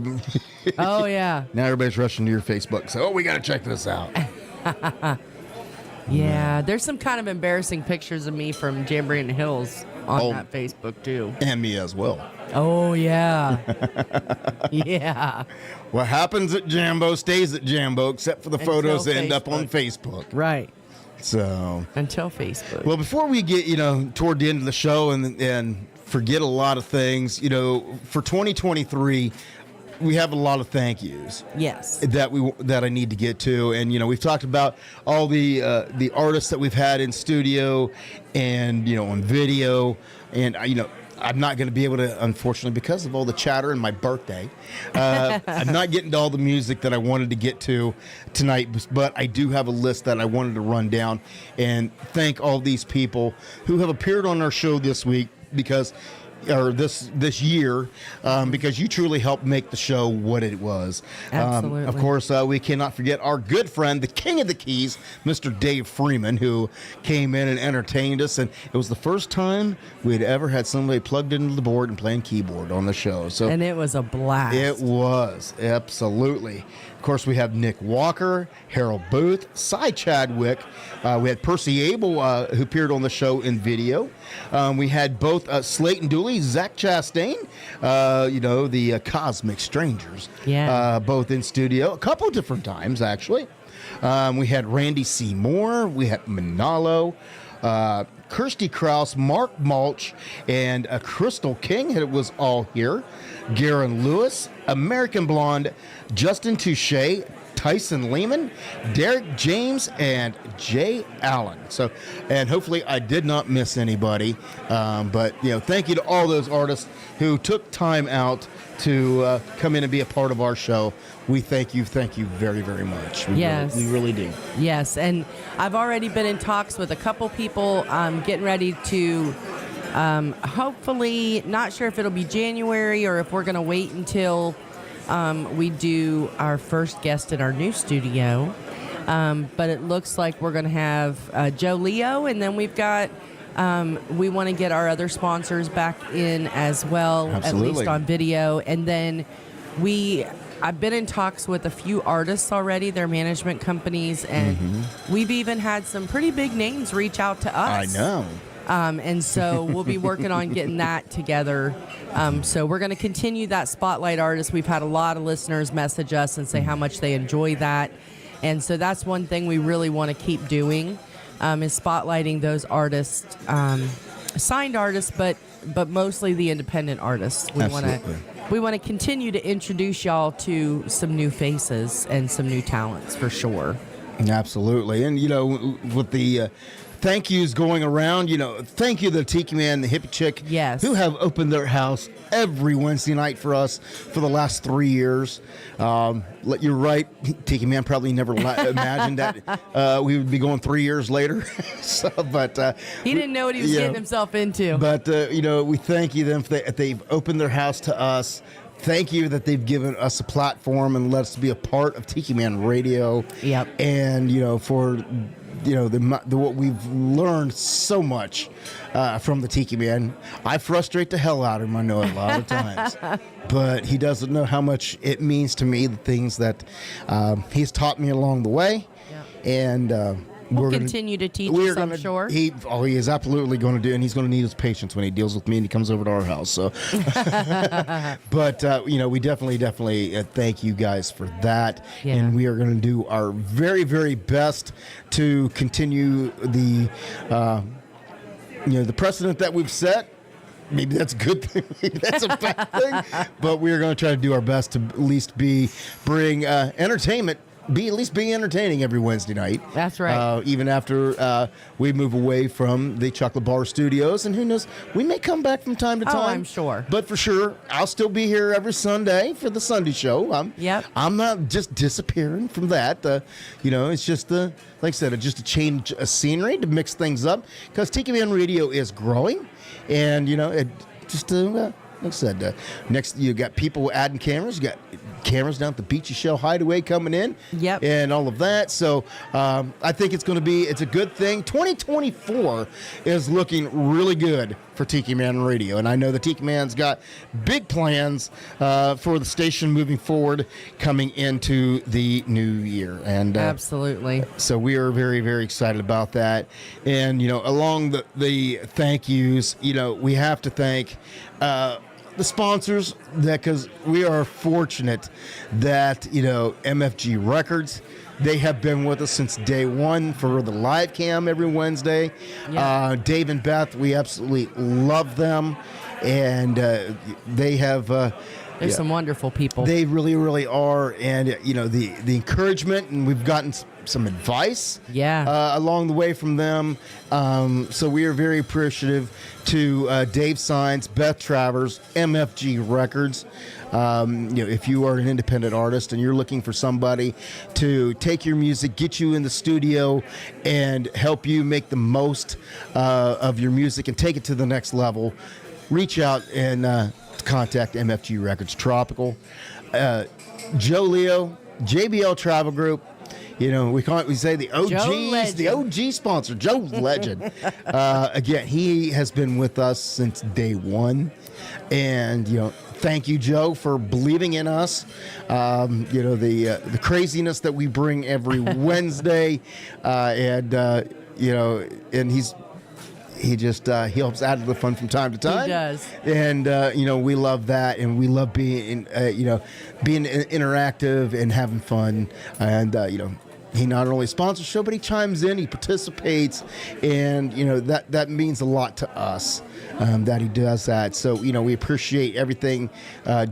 Oh yeah. Now everybody's rushing to your Facebook. So we got to check this out. Yeah, there's some kind of embarrassing pictures of me from Jamboree in the Hills on that Facebook too. And me as well. Oh yeah. Yeah. What happens at Jambo stays at Jambo, except for the photos that end up on Facebook. Right. So until Facebook. Well, before we get toward the end of the show and forget a lot of things, for 2023. We have a lot of thank yous. Yes. That I need to get to, and we've talked about all the artists that we've had in studio, and on video, and I'm not going to be able to, unfortunately, because of all the chatter and my birthday. I'm not getting to all the music that I wanted to get to tonight, but I do have a list that I wanted to run down and thank all these people who have appeared on our show this week this year, because you truly helped make the show what it was. Absolutely. Of course, we cannot forget our good friend, the King of the Keys, Mr. Dave Freeman, who came in and entertained us, and it was the first time we had ever had somebody plugged into the board and playing keyboard on the show. And it was a blast. It was, absolutely. Of course, we have Nick Walker, Harold Booth, Cy Chadwick. We had Percy Abel, who appeared on the show in video. We had both Slayton Dooley, Zach Chastain, the Cosmic Strangers, both in studio a couple different times, actually. We had Randy C. Moore. We had Manalo. Kirsty Krause, Mark Mulch, and Crystal King. It was all here. Garen Lewis, American Blonde, Justin Touche, Tyson Lehman, Derek James, and Jay Allen. So, and hopefully I did not miss anybody. But thank you to all those artists who took time out to come in and be a part of our show. We thank you very, very much. We really do. Yes, and I've already been in talks with a couple people. Getting ready to, hopefully, not sure if it'll be January or if we're going to wait until we do our first guest in our new studio. But it looks like we're going to have Joe Leo, and then we've got, we want to get our other sponsors back in as well, Absolutely. At least on video. And then I've been in talks with a few artists already, their management companies, and we've even had some pretty big names reach out to us. I know. And so we'll be working on getting that together. So we're going to continue that Spotlight Artist. We've had a lot of listeners message us and say how much they enjoy that. And so that's one thing we really want to keep doing, is spotlighting those artists, signed artists, but mostly the independent artists. We want to continue to introduce y'all to some new faces and some new talents for sure. Absolutely. And, with the thank yous going around, thank you to the Tiki Man, the Hippie Chick, who have opened their house every Wednesday night for us for the last 3 years. You're right. Tiki Man probably never imagined that we would be going 3 years later. He didn't know what he was getting himself into. But, we thank you them if they've opened their house to us thank you that they've given us a platform and let us be a part of Tiki Man Radio. Yep. And, for, what we've learned so much from the Tiki Man. I frustrate the hell out of him, I know, a lot of times. But he doesn't know how much it means to me, the things that he's taught me along the way. Yep. And we'll continue to teach us, I'm sure. He is absolutely going to do, and he's going to need his patience when he deals with me and he comes over to our house. So, but we definitely thank you guys for that, and we are going to do our very, very best to continue the the precedent that we've set. Maybe that's a good thing. Maybe that's a bad thing. But we're going to try to do our best to at least bring entertainment. At least be entertaining every Wednesday night. That's right. Even after we move away from the Chocolate Bar Studios, and who knows, we may come back from time to time. Oh, I'm sure. But for sure, I'll still be here every Sunday for the Sunday show. I'm not just disappearing from that. It's just like I said, just a change of scenery to mix things up because Tiki Man Radio is growing, and it just. Like I said, next you got people adding cameras. You got cameras down at the Beachy Shell Hideaway coming in. Yep. And all of that. So I think it's a good thing. 2024 is looking really good for Tiki Man Radio. And I know the Tiki Man's got big plans for the station moving forward coming into the new year. And absolutely. So we are very, very excited about that. And, along the thank yous, we have to thank the sponsors, because we are fortunate that MFG Records, they have been with us since day one for the live cam every Wednesday. Yeah. Dave and Beth, we absolutely love them, and they have They're some wonderful people. They really, really are. And, the encouragement, and we've gotten some advice along the way from them. So we are very appreciative to Dave Signs, Beth Travers, MFG Records. If you are an independent artist and you're looking for somebody to take your music, get you in the studio, and help you make the most of your music and take it to the next level, reach out and contact MFG Records Tropical. Joe Leo, JBL Travel Group. We say the OGs, the OG sponsor, Joe's Legend. Again, he has been with us since day one. And, thank you, Joe, for believing in us. The craziness that we bring every Wednesday. And he just helps add to the fun from time to time. He does. And, we love that. And we love being interactive and having fun. And, he not only sponsors the show, but he chimes in, he participates, and that means a lot to us that he does that. So we appreciate everything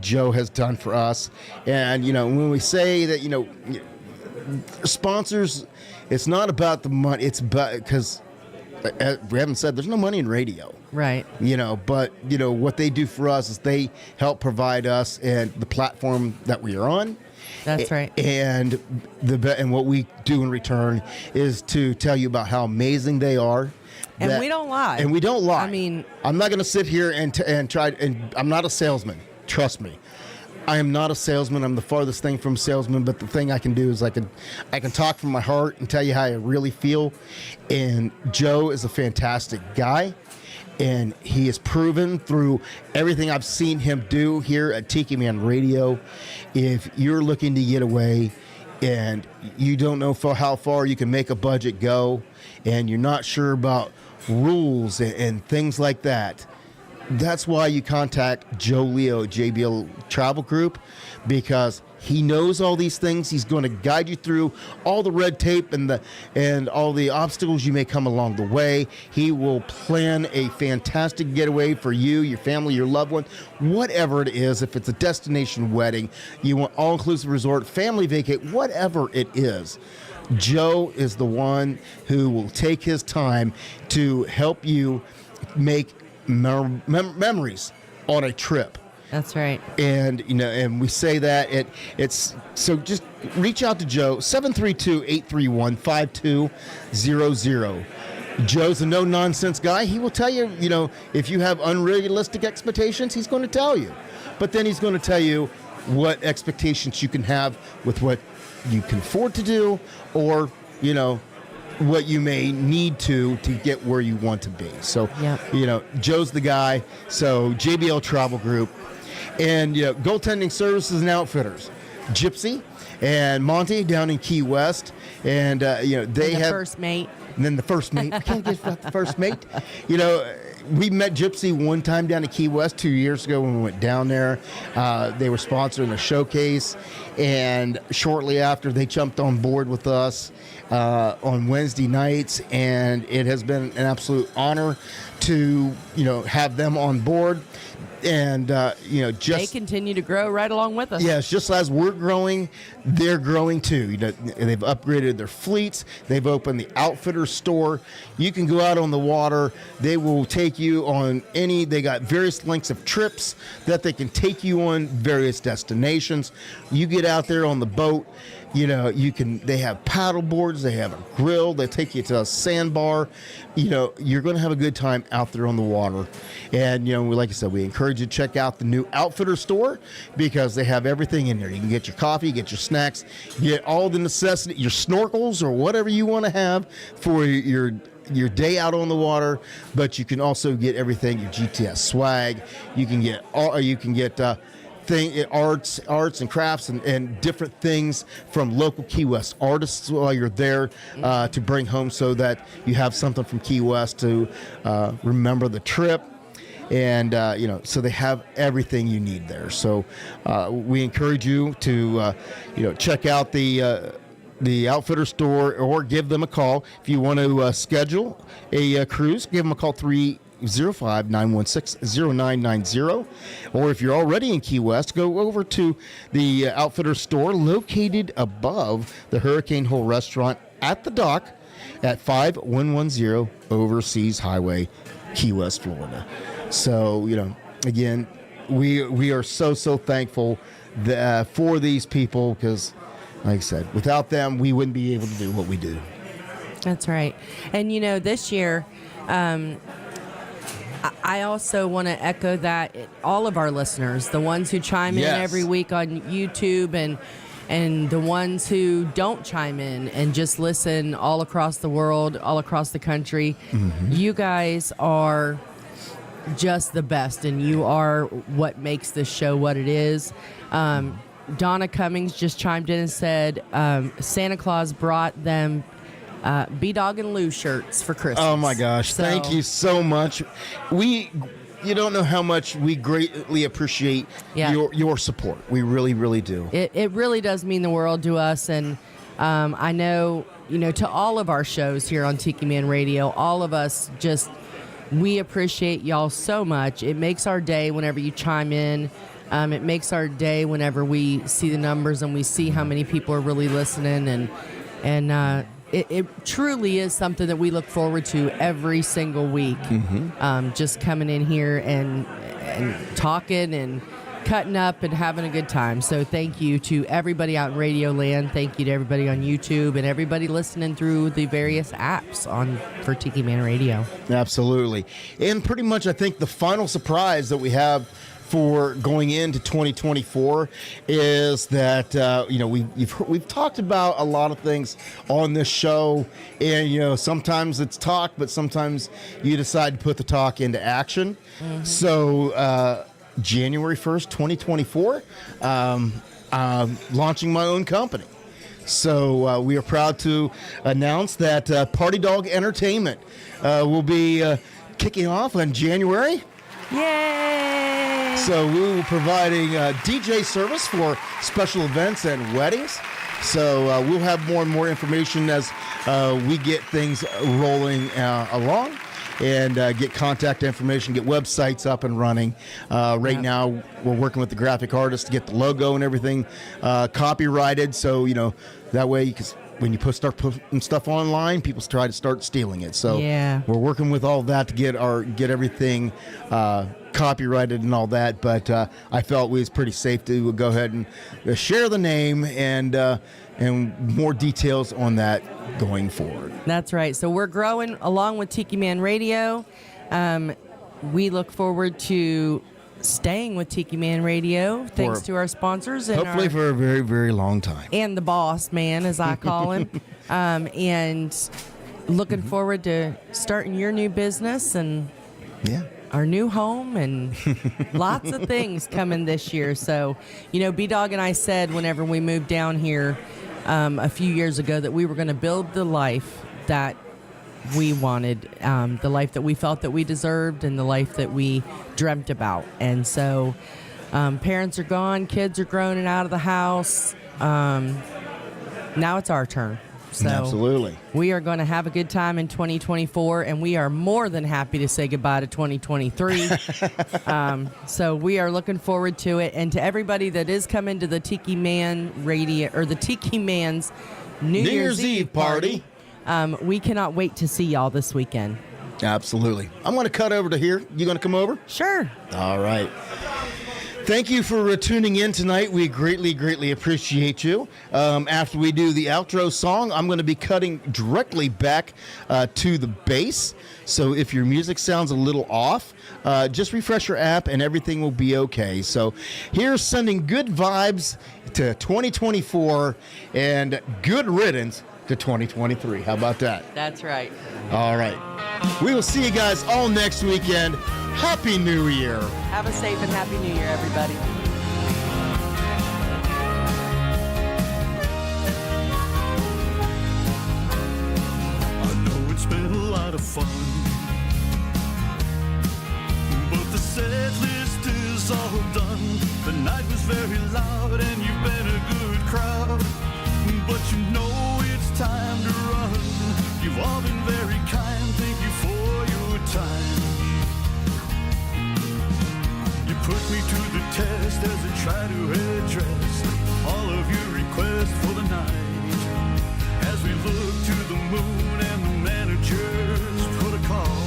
Joe has done for us. And when we say that sponsors, it's not about the money. It's about because we haven't said there's no money in radio. Right. But what they do for us is they help provide us and the platform that we are on. That's right. And what we do in return is to tell you about how amazing they are. And we don't lie. And we don't lie. I mean, I'm not going to sit here and try. And I'm not a salesman. Trust me. I am not a salesman. I'm the farthest thing from salesman. But the thing I can do is I can talk from my heart and tell you how I really feel. And Joe is a fantastic guy. And he has proven through everything I've seen him do here at Tiki Man Radio, if you're looking to get away and you don't know how far you can make a budget go, and you're not sure about rules and things like that, that's why you contact Joe Leo, JBL Travel Group, because he knows all these things. He's going to guide you through all the red tape and all the obstacles you may come along the way. He will plan a fantastic getaway for you, your family, your loved one, whatever it is. If it's a destination wedding, you want all-inclusive resort, family vacate, whatever it is, Joe is the one who will take his time to help you make memories on a trip. That's right. And and we say that it's so just reach out to Joe, 732-831-5200. Joe's a no-nonsense guy. He will tell you, if you have unrealistic expectations, he's going to tell you. But then he's going to tell you what expectations you can have with what you can afford to do, or, what you may need to get where you want to be. So, Joe's the guy. So, JBL Travel Group. And, goaltending services and outfitters. Gypsy and Monty down in Key West. And, they have... first mate. And then the first mate. I can't get about the first mate. We met Gypsy one time down in Key West 2 years ago when we went down there. They were sponsoring a showcase. And shortly after, they jumped on board with us on Wednesday nights. And it has been an absolute honor to, have them on board. And, they continue to grow right along with us. Yes, just as we're growing, they're growing too. They've upgraded their fleets. They've opened the outfitter store. You can go out on the water. They will take you on they got various lengths of trips that they can take you on, various destinations. You get out there on the boat. They have paddle boards, they have a grill, they take you to a sandbar. You're going to have a good time out there on the water. And, like I said, we encourage you to check out the new Outfitter store because they have everything in there. You can get your coffee, get your snacks, get all the necessity, your snorkels or whatever you want to have for your day out on the water, but you can also get everything, your GTS swag. You can get arts and crafts and different things from local Key West artists while you're there to bring home so that you have something from Key West to remember the trip. And, so they have everything you need there. So we encourage you to, check out the Outfitter store or give them a call. If you want to schedule a cruise, give them a call 305-916-0990. Or if you're already in Key West, go over to the Outfitter store located above the Hurricane Hole restaurant at the dock at 5110 Overseas Highway, Key West, Florida. So, again, we are so thankful for these people because, like I said, without them, we wouldn't be able to do what we do. That's right. And, this year, I also want to echo that all of our listeners, the ones who chime in every week on YouTube and the ones who don't chime in and just listen all across the world, all across the country, you guys are just the best, and you are what makes this show what it is. Donna Cummings just chimed in and said Santa Claus brought them B-Dawg and Lou shirts for Christmas. Oh my gosh, thank you so much. You don't know how much we greatly appreciate your support. We really, really do. It really does mean the world to us, and I know, to all of our shows here on Tiki Man Radio, all of us we appreciate y'all so much. It makes our day whenever you chime in. It makes our day whenever we see the numbers and we see how many people are really listening, and it truly is something that we look forward to every single week. Just coming in here and talking and cutting up and having a good time. So thank you to everybody out in Radio Land. Thank you to everybody on YouTube and everybody listening through the various apps for Tiki Man Radio. Absolutely. And pretty much I think the final surprise that we have for going into 2024 is that we've talked about a lot of things on this show, and sometimes it's talk, but sometimes you decide to put the talk into action. So January 1st, 2024, launching my own company. So we are proud to announce that Party Dog Entertainment will be kicking off in January. Yay! So we will be providing DJ service for special events and weddings. So we'll have more and more information as we get things rolling along. And get contact information, get websites up and running. Right now, we're working with the graphic artist to get the logo and everything copyrighted. So, that way, because when you start putting stuff online, people try to start stealing it. So Yeah. we're working with all that to get everything copyrighted and all that. But I felt it was pretty safe to go ahead and share the name and more details on that going forward. That's right. So we're growing along with Tiki Man Radio. We look forward to staying with Tiki Man Radio, thanks to our sponsors. And Hopefully for a very, very long time. And the boss man, as I call him. And looking forward to starting your new business and our new home and lots of things coming this year. So, B-Dawg and I said whenever we moved down here a few years ago that we were going to build the life that we wanted, the life that we felt that we deserved and the life that we dreamt about. And so parents are gone, kids are grown and out of the house. Now it's our turn. So absolutely. We are going to have a good time in 2024, and we are more than happy to say goodbye to 2023. So we are looking forward to it. And to everybody that is coming to the Tiki Man Radio, or the Tiki Man's New Year's Eve party, we cannot wait to see y'all this weekend. Absolutely. I'm going to cut over to here. You going to come over? Sure. All right. Thank you for tuning in tonight. We greatly, greatly appreciate you. After we do the outro song, I'm going to be cutting directly back to the bass. So if your music sounds a little off, just refresh your app and everything will be okay. So here's sending good vibes to 2024 and good riddance to 2023. How about that? That's right. All right. We will see you guys all next weekend. Happy New Year. Have a safe and happy New Year, everybody. I know it's been a lot of fun, but the set list is all done. The night was very loud and you've been a good crowd, but you know it's time to run. You've all been very kind, thank you for your time. You put me to the test as I try to address all of your requests for the night. As we look to the moon and the managers protocol.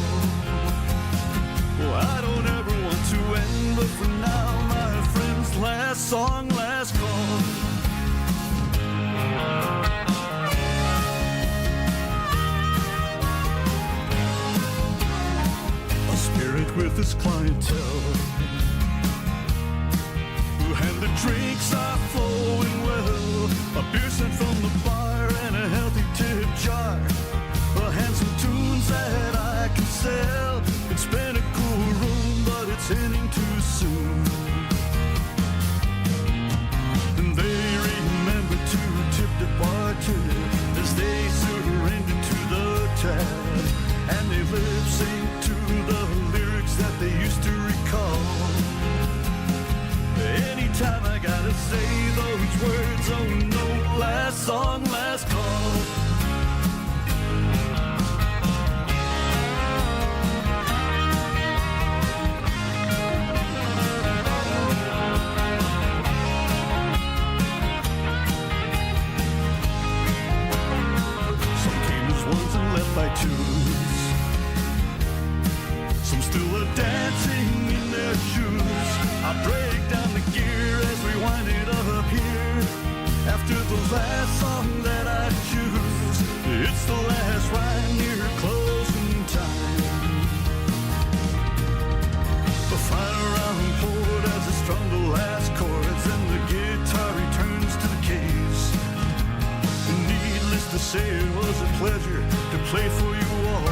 Well, I don't ever want to end, but for now, my friends, last song, last call. A spirit with his clientele, and the drinks are flowing well. A beer sent from the bar and a healthy tip jar. A handsome tunes that I can sell. It's been a cool room, but it's ending too soon. And they remember to tip the bartender as they surrender to the tab. And they lip sync to the lyrics that they used to recall. Anytime I gotta say those words, oh no, last song, last call. Some came as ones and left by twos. Some still are dancing in their shoes. I break down the gear as we wind it up here. After the last song that I choose, it's the last rhyme near closing time. The final round poured as I strummed the last chords, and the guitar returns to the case. Needless to say, it was a pleasure to play for you all.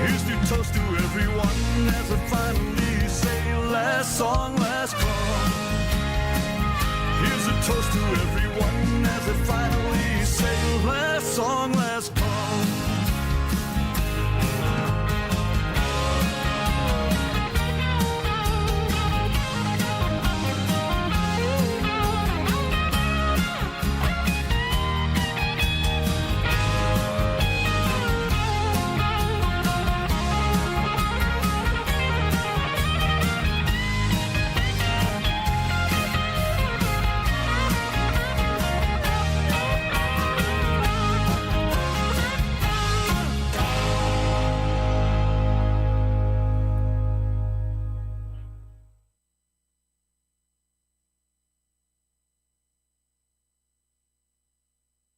Here's to toast to everyone as I finally say last song, last call. Here's a toast to everyone as I finally say last song, last call.